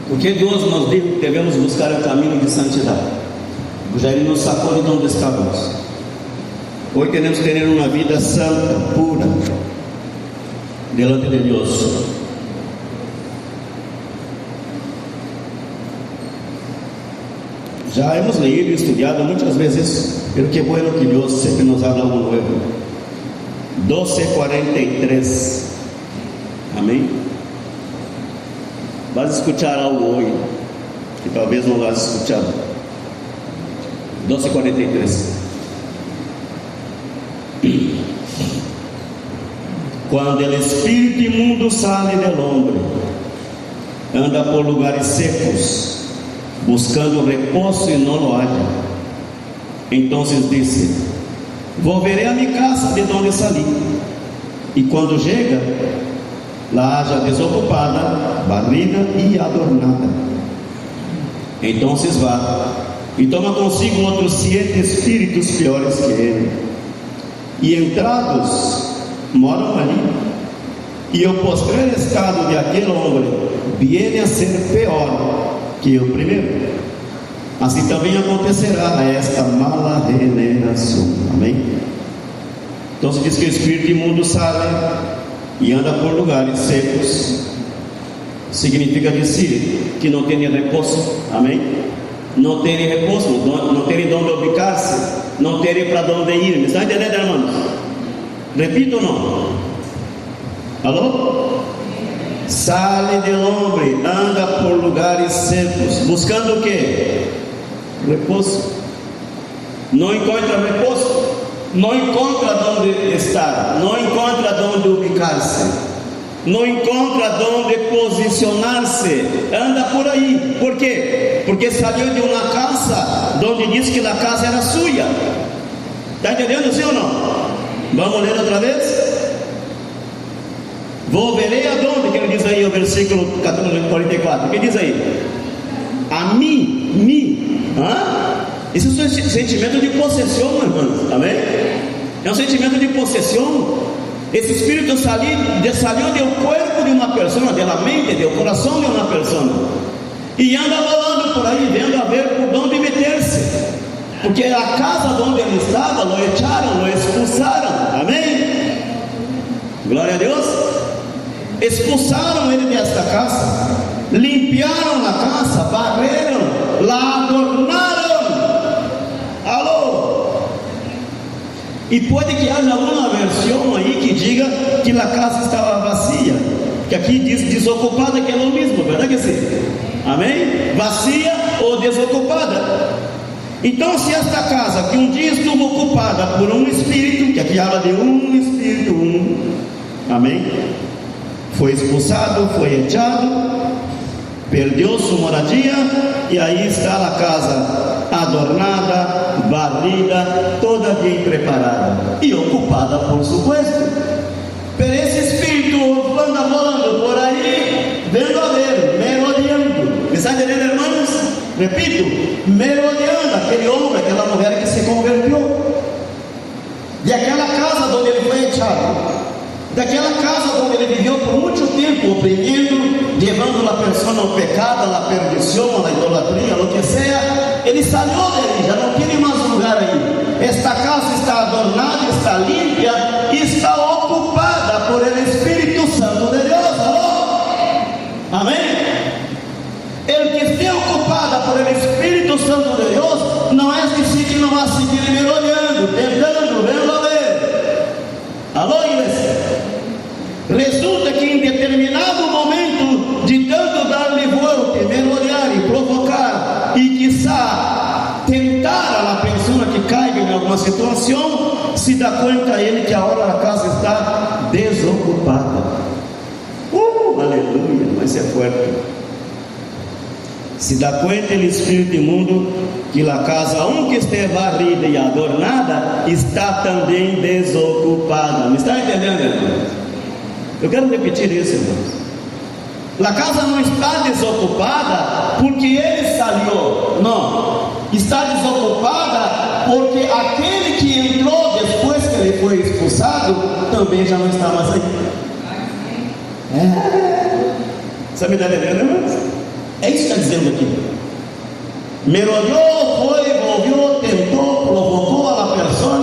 Porque Deus nos diz que devemos buscar o caminho de santidade. Já Ele nos sacou de onde estávamos. Hoje temos que ter uma vida santa, pura, delante de Deus. Já hemos leído e estudado muitas vezes, pero que bueno que Deus sempre nos habla algo novo. 12:43. Amém? Vas escuchar algo hoje que talvez não vas escuchar. 12:43. Quando o espírito imundo sale del hombre, anda por lugares secos, buscando repouso e não lo halla. Então disse: volverei a minha casa de onde salí. E quando chega, lá haja desocupada, varrida e adornada. Então vá e toma consigo outros 7 espíritos piores que ele, e entrados moram ali, e o postreiro estado de aquele homem viene a ser pior que o primeiro. Assim também acontecerá a esta mala regeneração. Amém? Então se diz que o espírito imundo sai e anda por lugares secos, significa dizer que não tem repouso. Amém? Não terem repouso, não terem onde ubicar-se, não terem para onde ir. Me está entendendo, irmãos? Repito ou não? Alô? Sale del homem, anda por lugares secos, buscando o que? Repouso. Não encontra repouso. não encontra onde estar, não encontra onde ubicar-se, não encontra onde posicionar-se, anda por aí. Por quê? Porque saiu de uma casa onde diz que a casa era sua. Está entendendo, sim ou não? Vamos ler outra vez? Volverei aonde que ele diz aí, o versículo 44, o que diz aí? A mim. Esse é um sentimento de possessão, meu irmão, amém? É um sentimento de possessão. Esse espírito saiu do corpo de uma pessoa, da mente, do coração de uma pessoa, e anda volando por aí, vendo a ver por onde meter-se, porque a casa onde ele estava, lo echaram, lo expulsaram, amém? Glória a Deus. Expulsaram ele desta casa, limpiaram a casa, varreram, la adornaram. Alô? E pode que haja alguma versão aí que diga que a casa estava vazia, que aqui diz desocupada, que é o mesmo, verdade que sim? Amém? Vazia ou desocupada. Então, se esta casa que um dia estuvo ocupada por um espírito, que aqui fala de um espírito, amém? Foi expulsado, foi echado, perdeu sua moradia, e aí está a casa adornada, varrida, toda bem preparada e ocupada, por supuesto. Por esse espírito anda volando por aí, vendo a ver, merodeando. Está entendendo, irmãos? Repito, merodeando aquele homem, aquela mulher que se converteu, de aquela casa onde ele foi echado, daquela casa onde ele viveu por muito tempo, oprimindo, levando a pessoa ao pecado, à perdição, à idolatria, ao que seja. Ele saiu dele, já não tem mais lugar aí. Esta casa está adornada, está limpa e está ocupada por el Espírito Santo de Deus. Alô? Amém? El que esteja ocupada por el Espírito Santo de Deus, não é assim que não vai seguir merodeando, tentando, vendo a ver. Alô, igreja? Resulta que em determinado momento, de tanto dar-lhe volta, merodear e provocar, e quizá tentar a pessoa que caiga em alguma situação, se dá conta ele que a hora a casa está desocupada. Aleluia, mas é forte. Se dá conta ele, espírito imundo, que a casa, aunque esteja varrida e adornada, está também desocupada. Me está entendendo, irmão? Eu quero repetir isso, irmãos. A casa não está desocupada porque ele saiu, não. Está desocupada porque aquele que entrou depois que ele foi expulsado também já não está mais aí. Você me está entendendo, irmãos? É isso que está dizendo aqui. Merodeou, foi, envolveu, tentou, provocou a pessoa,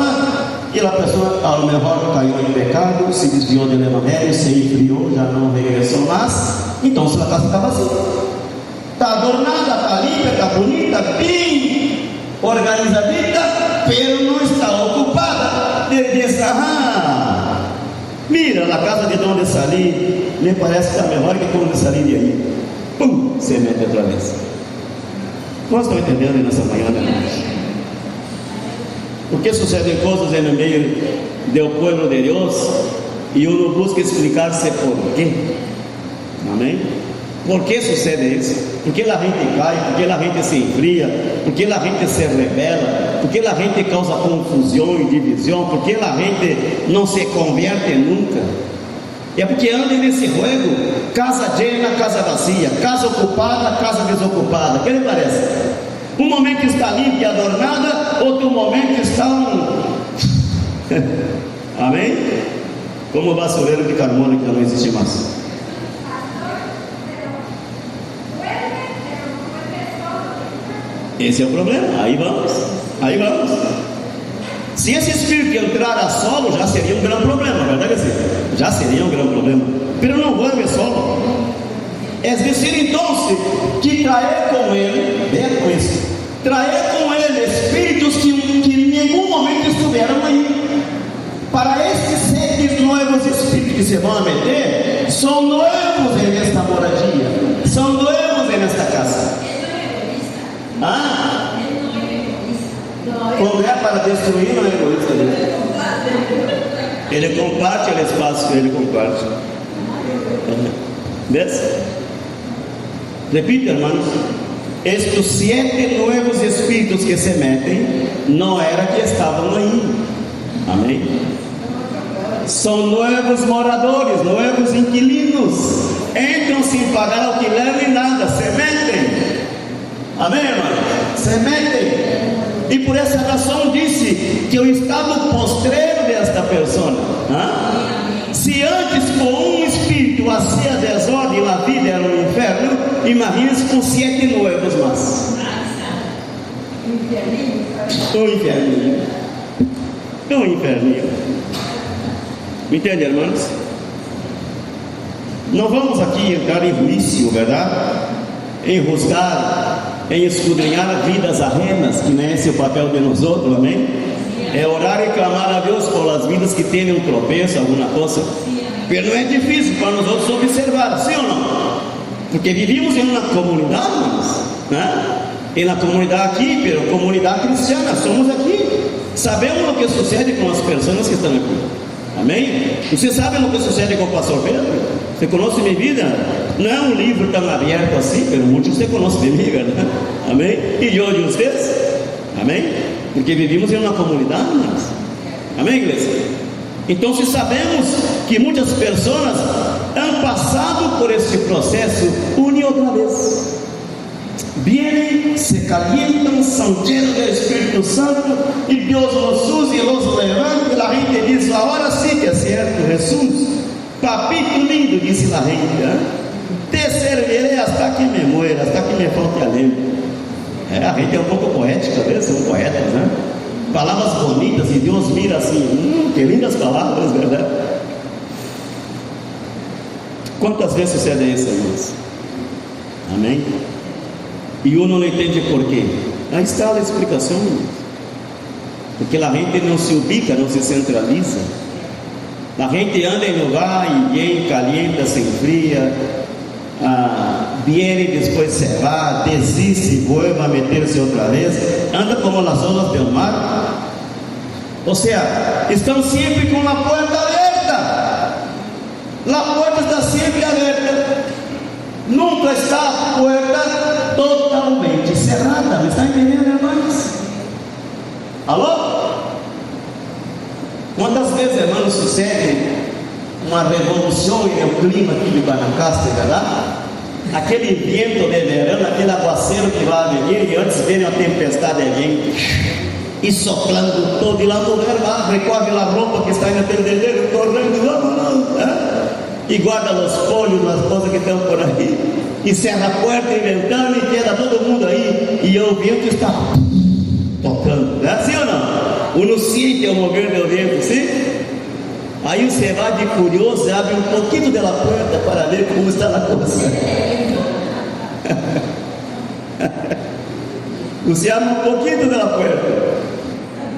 e a pessoa a lo mejor caiu em pecado, se desviou do evangelho, se enfriou, já não regressou mais. Então sua casa está vazia, está adornada, está limpa, está bonita, bem organizadita, mas não está ocupada. Ele diz: mira, a casa de onde saí, me parece que está melhor que quando saí de aí. Se mete outra vez. Nós estamos entendendo nessa manhã, né? Porque sucedem coisas no meio do povo de Deus e uno busca explicar-se por quê. Amém? Por que sucede isso? Por que a gente cai? Por que a gente se enfria? Por que a gente se rebela? Por que a gente causa confusão e divisão? Por que a gente não se converte nunca? É porque anda nesse jogo, casa cheia, casa vazia, casa ocupada, casa desocupada. O que lhe parece? Um momento está limpa e adornada, outro momento está amém? Como o vassoureiro de Carmona, que não existe mais. Esse é o problema. Aí vamos. Se esse espírito entrar a solo, já seria um grande problema, verdade? Já seria um grande problema. Pero não vuelve solo. É dizer, então, que trazer com ele, veja com isso, trazer com ele espíritos que em nenhum momento estiveram aí. Para estes 7 novos espíritos que se vão meter, são novos nesta moradia, são novos nesta casa. Quando é para destruir, não é egoísta dele. Ele comparte o espaço que ele comparte. ¿Ves? Repito, hermanos, estos 7 nuevos espíritus que se meten, no era que estavam aí. Amém? São novos moradores, novos inquilinos. Entram sem pagar alquiler nem nada, se metem. Amém, irmão? Se metem. E por essa razão disse que o estado postreiro desta pessoa, se antes com um espírito hacía desordem na vida era um inferno, imagine-se com 7 novos mais. Um inferninho. Um inferninho. Me entende, irmãos? Não vamos aqui entrar em juízo, verdade? Em rusgar, em escudrinhar vidas ajenas, que não é esse o papel de nós outros, amém? É orar e clamar a Deus pelas vidas que têm um tropeço, alguma coisa. Porque não é difícil para nós outros observar, sim ou não? Porque vivimos em uma comunidade, irmãos, né? E na comunidade aqui, pela comunidade cristiana, somos aqui. Sabemos o que sucede com as pessoas que estão aqui. Amém? Você sabe o que sucede com o pastor Pedro? Você conhece minha vida? Não é um livro tão aberto assim, pelo muito você conhece de mim, verdade? Amém? E eu de vocês? Amém? Porque vivimos em uma comunidade, irmãos. Amém, igreja? Então, se sabemos que muitas pessoas han passado por este processo uma e outra vez, vienen, se calientan, son llenos del Espíritu Santo y Dios los usa y los levanta y la gente dice, ahora sí que es cierto, Jesús, papito lindo, dice la gente, te serviré hasta que me muera, hasta que me falte aliento. A gente é um pouco poética, são poetas, né? Palavras bonitas e Deus mira assim, que lindas palavras, verdade? Quantas vezes sucede isso, irmãos? Amém? E um não entende por quê. Aí está a explicação, porque a gente não se ubica, não se centraliza. A gente anda em lugar e vem, calienta, se enfria, viene e depois se vai, desiste, vuelve a meter-se outra vez, anda como as ondas do mar. Ou seja, estão sempre com a porta aberta. A porta está sempre aberta. Nunca está a porta totalmente cerrada. Me está entendendo, irmãos? Alô? Quantas vezes, irmãos, sucede uma revolução no clima aqui de Guanacaste, verdade? Aquele vento de verão, aquele aguaceiro que vai vir, e antes vem a tempestade vem e soplando todo, e lá a mulher lá recolhe a roupa que está no tendeleiro, correndo, vamos, e guarda os folhos, as coisas que estão por aí, e cerra a porta e ventana, e queda todo mundo aí, e o vento está tocando, não é assim ou não? Uno sente o mover do vento, sim? Aí você vai de curioso, abre um pouquinho da porta para ver como está a coisa. Você abre um pouquinho da porta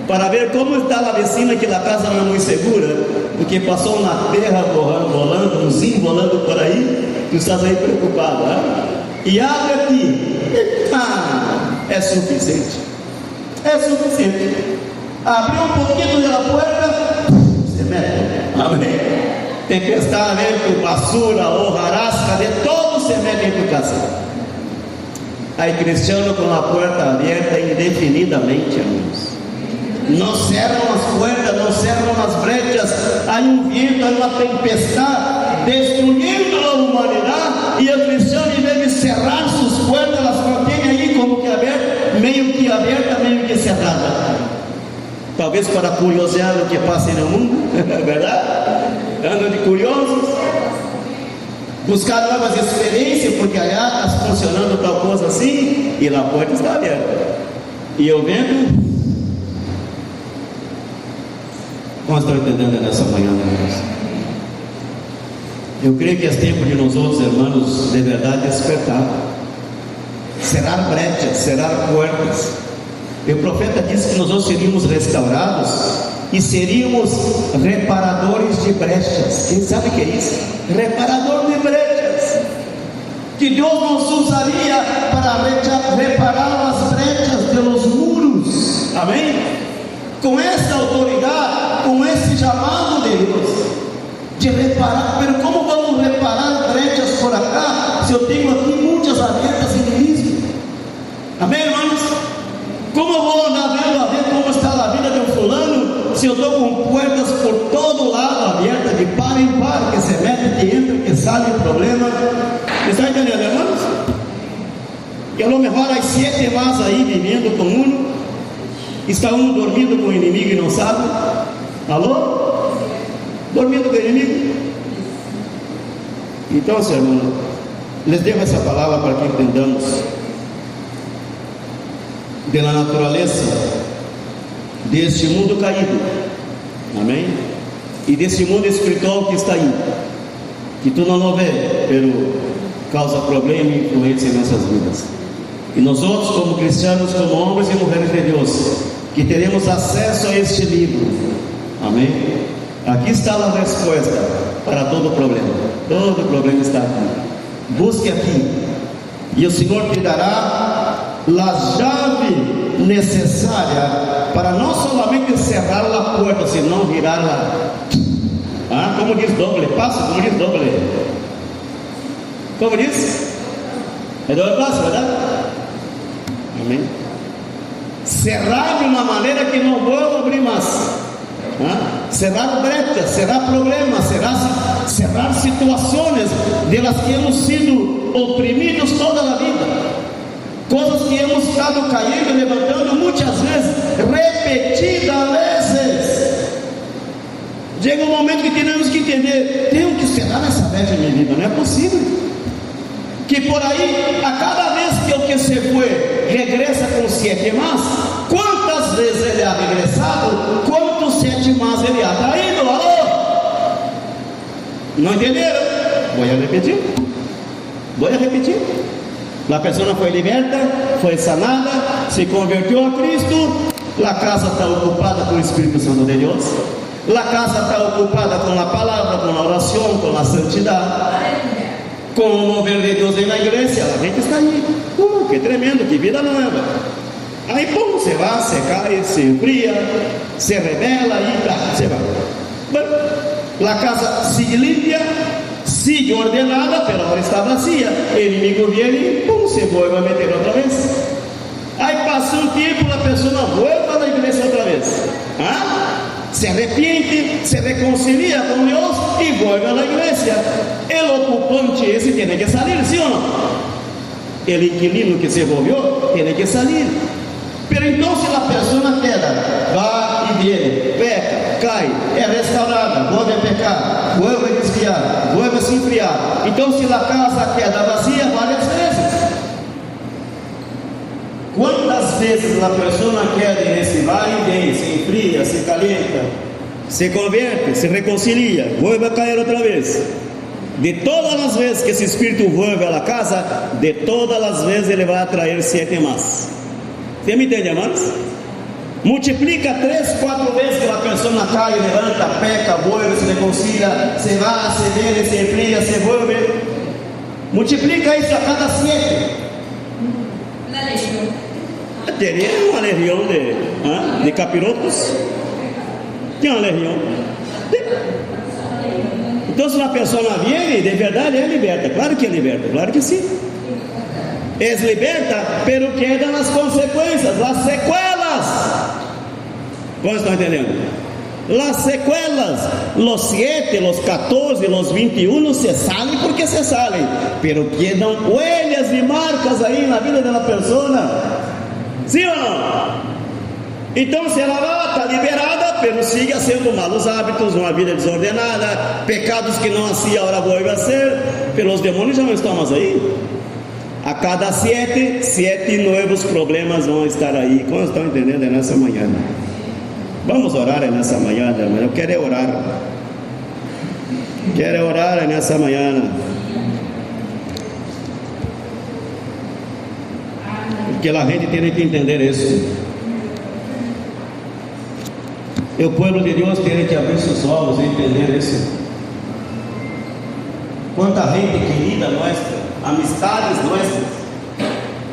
para ver como está a vecina, que a casa não é muito segura, porque passou uma terra volando, um zinho volando por aí, tu estás aí preocupado, e abre aqui, é suficiente. É suficiente. Abriu um pouquinho da porta, se mete. Amém. Tempestade, vento, basura, hojarasca, de todo se mete em tu casa. Aí cristiano com a porta aberta indefinidamente, irmãos. Não cerram as portas, não cerram as brechas. Há um vento, há uma tempestade destruindo a humanidade, e o cristiano, em vez de cerrar suas portas, elas mantêm aí como que aberta, meio que cerrada. Talvez para curiosear o que passa no mundo, verdade? Andam de curiosos, buscar novas experiências, porque allá está funcionando tal coisa assim, e a porta está aberta. E eu vendo. Como estão entendendo nessa manhã, irmãos? Eu creio que é tempo de nós outros, irmãos, de verdade despertar, cerrar brechas, cerrar portas. E o profeta disse que nós seríamos restaurados e seríamos reparadores de brechas. Quem sabe o que é isso? Reparador de brechas. Que Deus nos usaria para reparar as brechas pelos muros. Amém? com essa autoridade, com esse chamado de Deus, de reparar. Mas como vamos reparar brechas por acá, se eu tenho aqui muitas abertas em Cristo? Amém, irmãos? Como eu vou andar vendo a ver como está a vida de um fulano, se eu estou com portas por todo lado abertas, de par em par, que se mete, que entra, que sai o problema? Você está entendendo, irmãos? E a lo mejor as 7 más aí vivendo com um, está um dormindo com o inimigo e não sabe. Alô? Dormindo com o inimigo. Então, irmão, les devo essa palavra para que entendamos da natureza deste mundo caído, amém? E desse mundo espiritual que está aí, que tu não vê, pero causa problema e influência em nossas vidas. E nós outros, como cristianos, como homens e mulheres de Deus, que teremos acesso a este livro, amém? Aqui está a resposta para todo problema. Todo problema está aqui. Busque aqui, e o Senhor te dará a chave necessária para não somente cerrar a porta, senão virá-la. Como diz doble passo? Como diz doble? Como diz? É doble passo, verdade? Amém? Cerrar de uma maneira que não vou abrir mais. Cerrar brechas, cerrar problemas, cerrar situações delas que hemos sido oprimidos toda a vida. Coisas que hemos estado caindo e levantando muitas vezes, repetidas vezes. Chega um momento que temos que entender: tenho que cerrar essa brecha em minha vida, não é possível. Que por aí, a cada vez que o que se foi regressa com 7 más, quantas vezes ele ha regressado, quantos 7 más ele ha traído? Alô? Não entenderam? Vou repetir. A pessoa foi liberta, foi sanada, se converteu a Cristo. A casa está ocupada com o Espírito Santo de Deus. A casa está ocupada com a palavra, com a oração, com a santidade, com o mover de Deus na igreja. A gente está aí. Que tremendo, que vida nova. Aí, pum, você vai, você cai, se enfria, se rebela e você vai. A casa sigue limpa, sigue ordenada, pero agora está vazia. O inimigo vem e pum, se vai meter outra vez. Aí passa um tempo, a pessoa volta na igreja outra vez. Se arrepende, se reconcilia com Deus e volta na igreja. O ocupante esse tem que sair, sim ou não? O inquilino que se envolveu tem que sair. Pero então, se a pessoa queda, vai e vem, peca, cai, é restaurada, volta a pecar, volta a desviar, volta a se enfriar. Então, se a casa queda vazia várias vezes, quantas vezes a pessoa queda nesse vai e vem, se enfria, se calienta, se converte, se reconcilia, volta a cair outra vez? De todas as vezes que esse espírito volve à casa, de todas as vezes ele vai atrair 7 más. Você me entende, irmãos? Multiplica 3, 4 vezes que a pessoa cai, levanta, peca, volve, se reconcilia, se vai, se vê, se enfria, se volve. Multiplica isso a cada 7. Teria uma legião de capirotos. Tinha uma legião. Então, se uma pessoa vem, de verdade é liberta. Claro que é liberta, claro que sim. É liberta, pero quedam as consequências, as sequelas. Como estão entendendo? As sequelas, los 7, los 14, los 21 se salen porque se salen, pero quedam huellas e marcas aí na vida da pessoa. Sim ou não? Então, se ela está liberada, pero sigue sendo malos hábitos, uma vida desordenada, pecados que não hacía, agora volve a ser, pelos demônios já não estão mais aí. A cada 7 novos problemas vão estar aí. Como estão entendendo nessa manhã? Vamos orar nessa manhã, irmão. Eu quero orar. Quero orar nessa manhã. Porque a gente tem que entender isso. O povo de Deus tem que abrir seus olhos e entender isso. Quanta gente querida nossa, amistades nossas,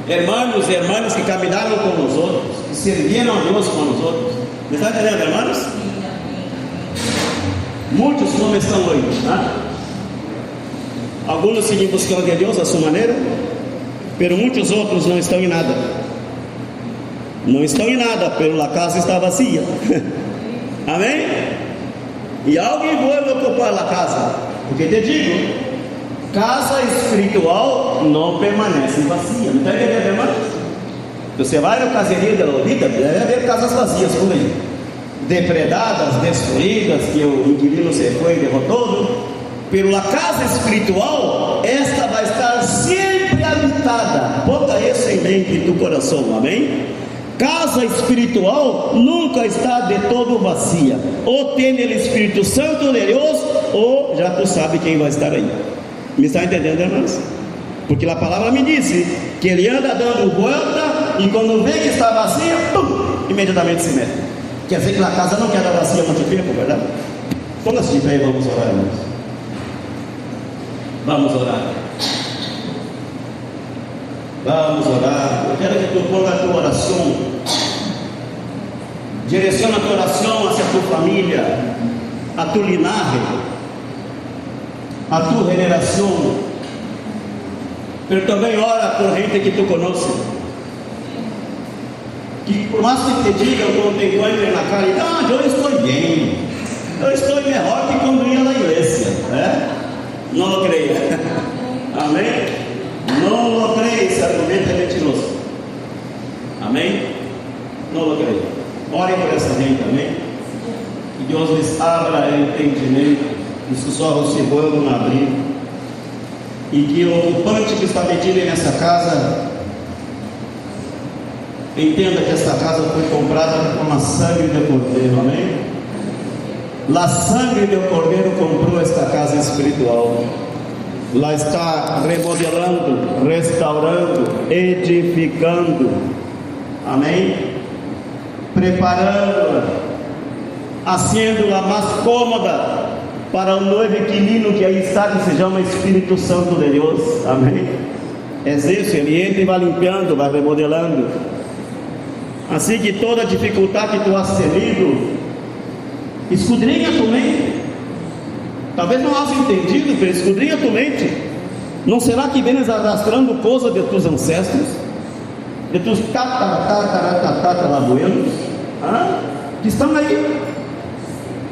irmãos e irmãs que caminharam com nós outros, que serviram a Deus com nós outros, Me está entendendo, hermanos? Muitos como estão hoje, né? Alguns seguem buscando a Deus a sua maneira, pero muitos outros não estão em nada. Não estão em nada, pero a casa está vazia. Amém? E alguém vai ocupar a casa, porque te digo, casa espiritual não permanece vazia. Não está entendendo, irmãos? Você vai no caserio da vida, deve haver casas vazias por aí, depredadas, destruídas, que o inquilino se foi e derrotou. Pela casa espiritual, esta vai estar sempre habitada. Bota isso em mente em teu coração, amém? Casa espiritual nunca está de todo vazia. Ou tem o Espírito Santo de Deus, ou já tu sabe quem vai estar aí. Me está entendendo, irmãos? Porque a palavra me disse que ele anda dando volta, e quando vê que está vazia, pum, imediatamente se mete. Quer dizer que a casa não queda vazia muito tempo, verdade? Ponga-se de pé e vamos orar, irmãos. Vamos orar. Vamos orar. Eu quero que tu ponga a tua oração. Direciona a tua oração hacia a tua família, a tua linhagem, a tua generação. Mas também ora por gente que tu conhece. Que por mais que te digam quando te encontrem na cara, eu estou bem, eu estou melhor que quando ia na igreja, né? Não lo creia. Amém? Não lo creia, esse argumento é mentiroso. Amém? Não lo creia. Ore por essa gente, amém? Que Deus lhes abra o entendimento, que seus olhos se volvam a abrir, e que o ocupante que está metido nessa casa entenda que esta casa foi comprada com a sangue do Cordeiro, amém? La sangue do Cordeiro comprou esta casa espiritual. Lá está remodelando, restaurando, edificando, amém? Preparando-a, fazendo-a mais cômoda para o noivo inquilino que aí está, que se chama Espírito Santo de Deus, amém? É isso, ele entra e vai limpando, vai remodelando. Assim que toda dificuldade que tu has tenido, escudrinha tua mente. Talvez não has entendido, mas escudrinha tua mente. Não será que vens arrastando coisas de teus ancestros, de teus tatarabuelos, que estão aí,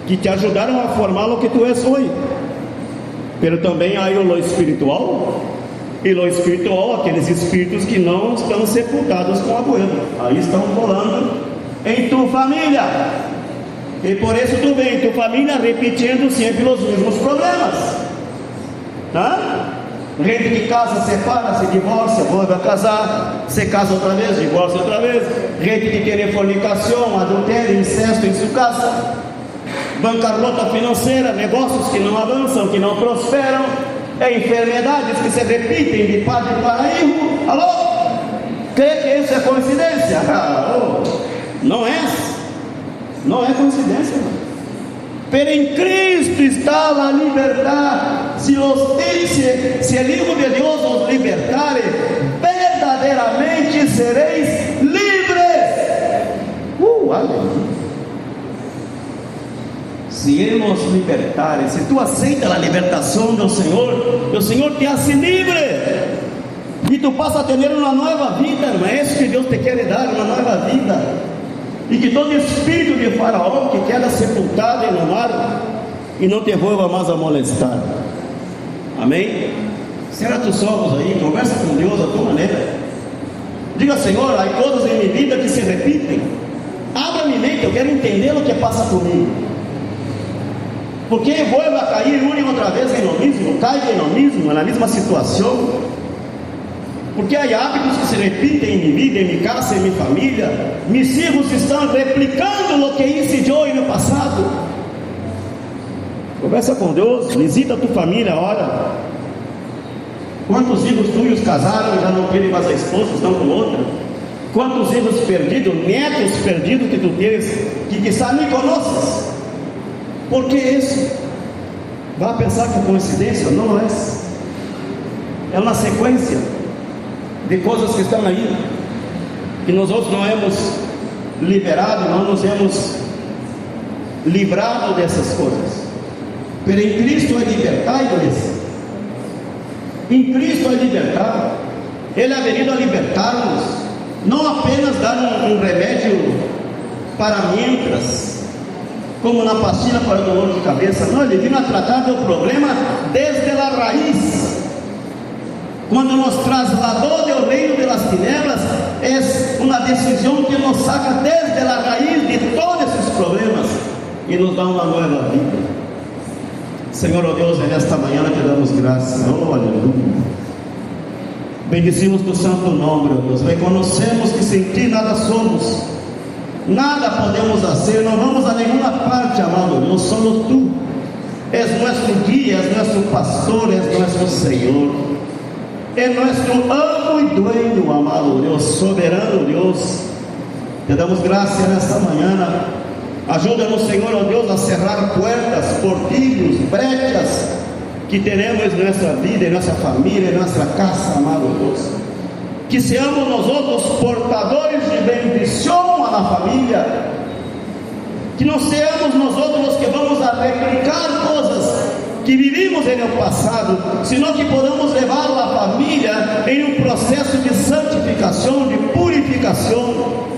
que te ajudaram a formar o que tu és hoje? Pero também há o espiritual. E o espiritual, aqueles espíritos que não estão sepultados com abuelo, aí estão rolando em tua família. E por isso tu vem, tua família repetindo sempre os mesmos problemas, tá? Gente que casa, separa, se divorcia, volta a casar, se casa outra vez, divorcia outra vez. Gente que quer fornicação, adultério, incesto em sua casa, bancarrota financeira, negócios que não avançam, que não prosperam, enfermidades que se repetem de padre para filho. Alô? Crê que isso é coincidência? Não é. Não é coincidência, não. Pero em Cristo está a liberdade. Se o Hijo de Deus os libertare, verdadeiramente sereis livres. Aleluia. Se Ele nos libertare, se tu aceita a libertação do Senhor, o Senhor te hace livre, e tu passa a ter uma nova vida. Não é isso que Deus te quer dar, uma nova vida. E que todo espírito de Faraó que queda sepultado no mar e não te volva mais a molestar. Amém? Cerra teus olhos aí, conversa com Deus da tua maneira. Diga: Senhor, há coisas em minha vida que se repetem. Abra minha mente, eu quero entender o que passa comigo. Porque eu vou cair uma e outra vez em lo mesmo, caigo em lo mesmo, na mesma situação. Porque há hábitos que se repetem em minha vida, em minha casa, em minha família. Meus filhos estão replicando o que hice eu no passado. Conversa com Deus, visita a tua família, ora. Quantos filhos tuyos casaram e já não querem mais a esposa, estão com outra? Quantos filhos perdidos, netos perdidos que tu tens, que quizá nem conheces? Por que isso? Vai pensar que é coincidência? Não é. É uma sequência de coisas que estão aí, que nós outros não hemos liberado, não nos hemos librado dessas coisas. Pero em Cristo é libertar, igreja. Em Cristo é libertar. Ele é venido a libertar-nos, não apenas dar um remédio para mientras, como na pastilha para o dolor de cabeça. Não, ele vem a tratar do problema desde a raiz. Quando nos trasladou do reino de las tinieblas, é uma decisão que nos saca desde a raiz de todos esses problemas e nos dá uma nova vida. Senhor, ó Deus, nesta manhã te damos graças. Oh, aleluia. Bendecimos do santo nome, ó Deus. Reconhecemos que sem ti nada somos, nada podemos fazer, não vamos a nenhuma parte, amado Deus. Solo tu és nosso guia, és nosso pastor, és nosso Senhor, é nosso amo e dueño, amado Deus, soberano Deus. Te damos graças nesta manhã. Ajuda-nos, Senhor, ó Deus, a cerrar puertas, portilhos, brechas que teremos em nossa vida, em nossa família, em nossa casa, amado Deus. Que seamos nós outros portadores de bendição na família. Que não seamos nós outros que vamos a replicar coisas que vivimos no passado, senão que podamos levar a família em um processo de santificação, de purificação.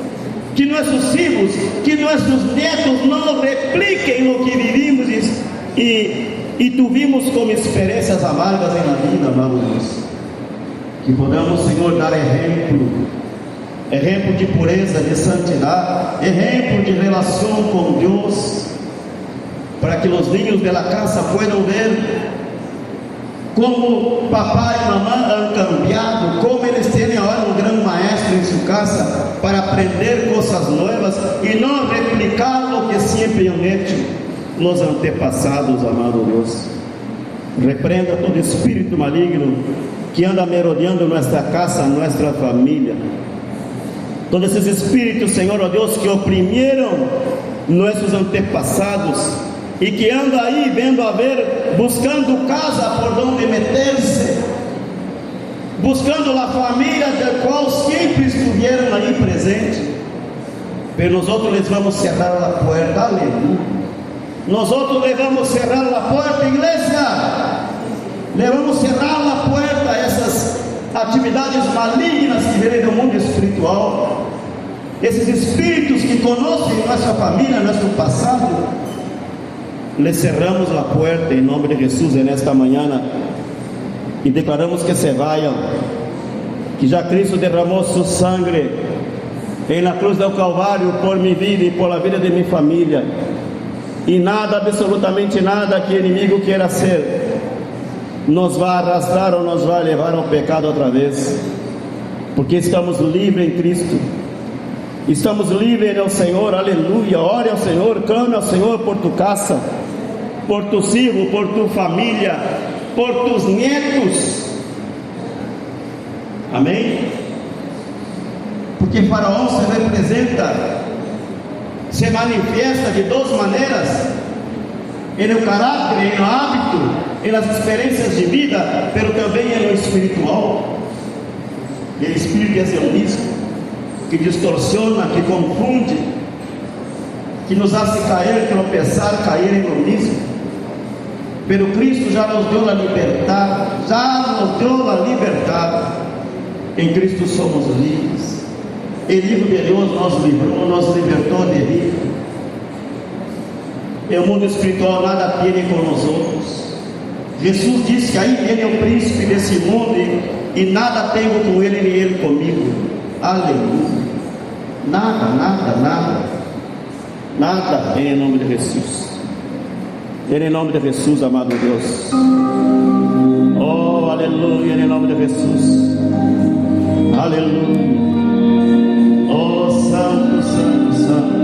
Que nossos filhos, que nossos netos não repliquem o que vivimos e tuvimos como experiências amargas na vida, amado Deus. Que podamos, Senhor, dar exemplo de pureza, de santidade, exemplo de relação com Deus, para que os niños da casa possam ver como papai e mamãe han cambiado, como eles têm agora um grande maestro em sua casa para aprender coisas novas e não replicar o que sempre han hecho nos antepassados, amado Deus. Repreenda todo espírito maligno que anda merodeando nossa casa, nossa família. Todos esses espíritos, Senhor, ó Deus, que oprimiram nossos antepassados e que anda aí vendo a ver, buscando casa por onde meter-se, buscando a família da qual sempre estiveram aí presentes. Mas nós outros les vamos cerrar a porta, aleluia. Nós outros les vamos cerrar a porta, igreja. Le vamos cerrar a porta a essas atividades malignas que vêm do mundo espiritual, esses espíritos que conhecem nossa família, nosso passado. Le cerramos a porta em nome de Jesus nesta manhã e declaramos que se vayam, que já Cristo derramou seu sangue na cruz do Calvário por minha vida e por a vida de minha família, e nada, absolutamente nada que o inimigo queira ser nos vai arrastar ou nos vai levar ao pecado outra vez, porque estamos livres em Cristo. Estamos livres no Senhor, aleluia. Ore ao Senhor, clame ao Senhor por tu casa, por tus filhos, por tu família, por tus netos. Amém? Porque Faraó se representa, se manifesta de duas maneiras: no caráter, no hábito, nas experiências de vida, mas também no espiritual. E o espírito é o mesmo, que distorciona, que confunde, que nos hace cair, tropeçar, cair em lo mismo. Pero Cristo já nos deu a liberdade, em Cristo somos livres. O Hijo de Deus nos livrou, nos libertou de rir. E o mundo espiritual nada tem com nós outros. Jesus disse que aí ele é o príncipe desse mundo e nada tenho com ele, nem ele comigo. Aleluia. Nada em nome de Jesus. Em nome de Jesus, amado Deus. Oh, aleluia, em nome de Jesus. Aleluia. Oh, santo, santo, santo.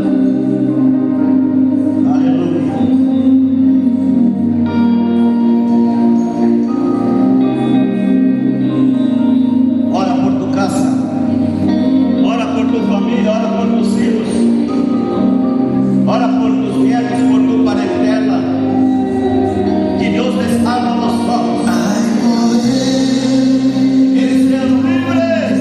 Eles serão livres.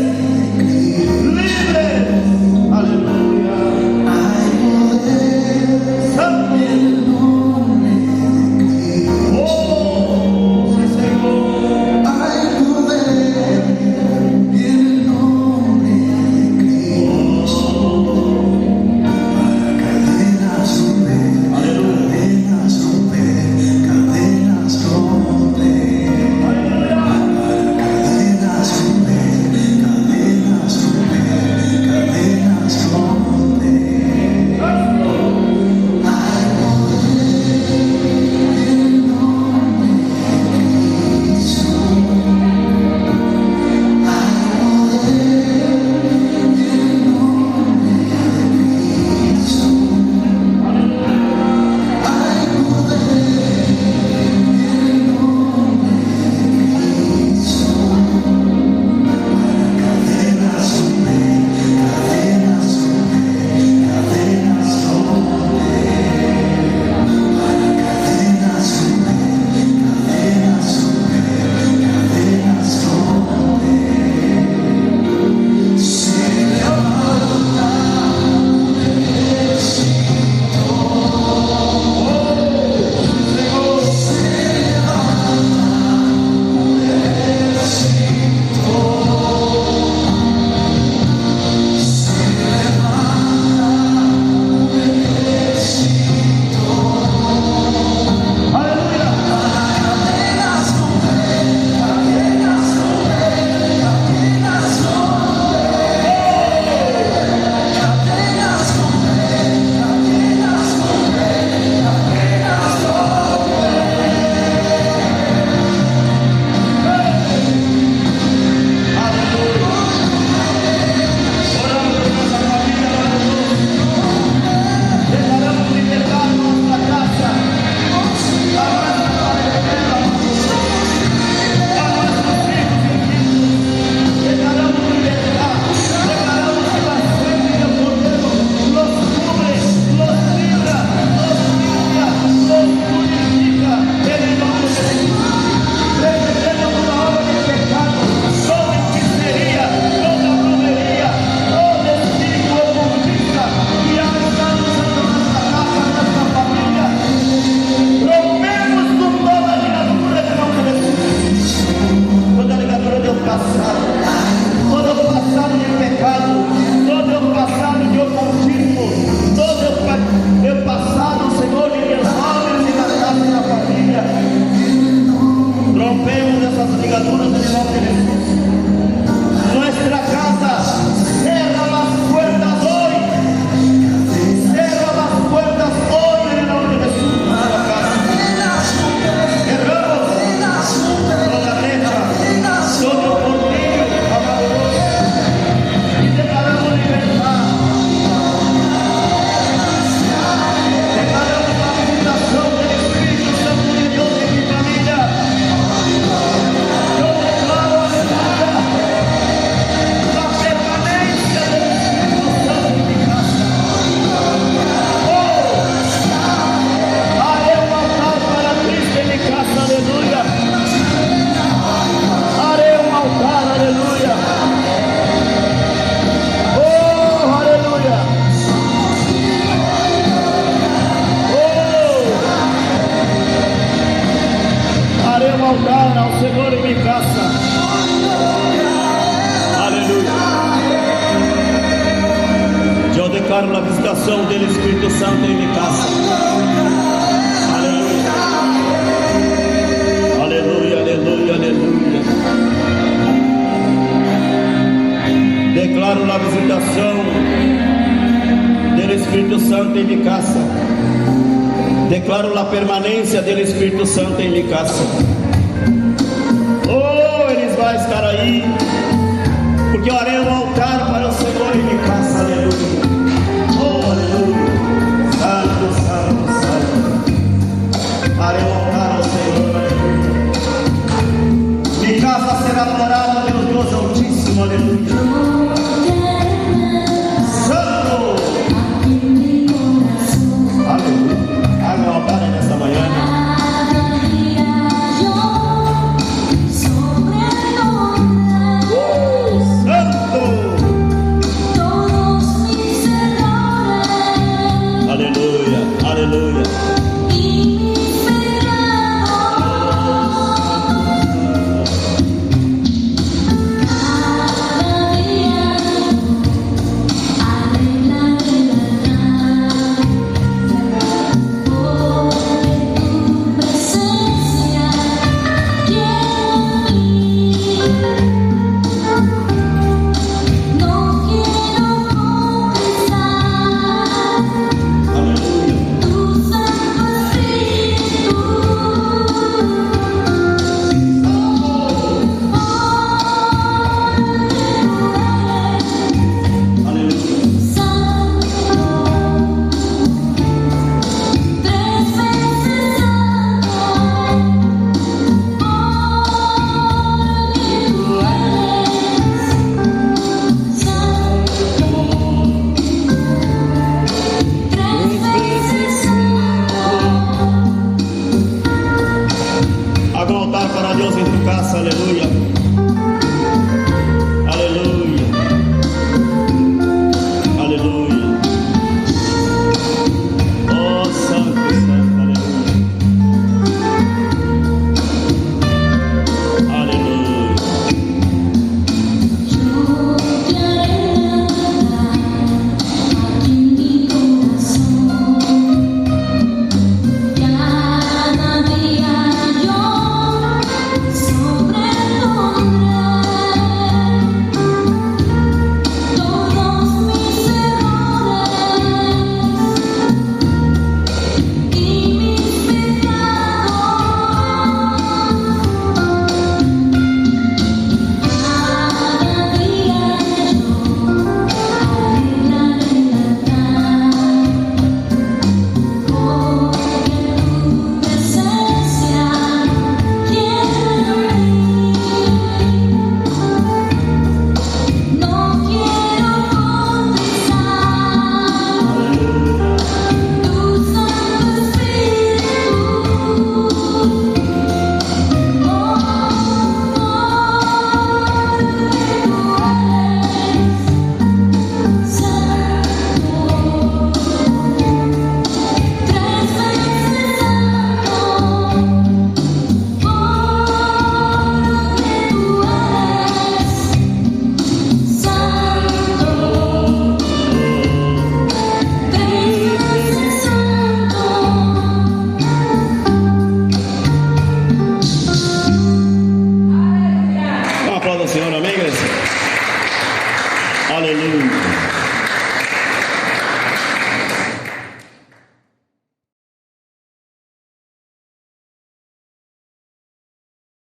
Declaro a visitação do Espírito Santo em minha casa. Aleluia, aleluia, aleluia. Declaro a visitação do Espírito Santo em minha casa. Declaro a permanência do Espírito Santo em minha casa. Oh, eles vão estar aí, porque oremos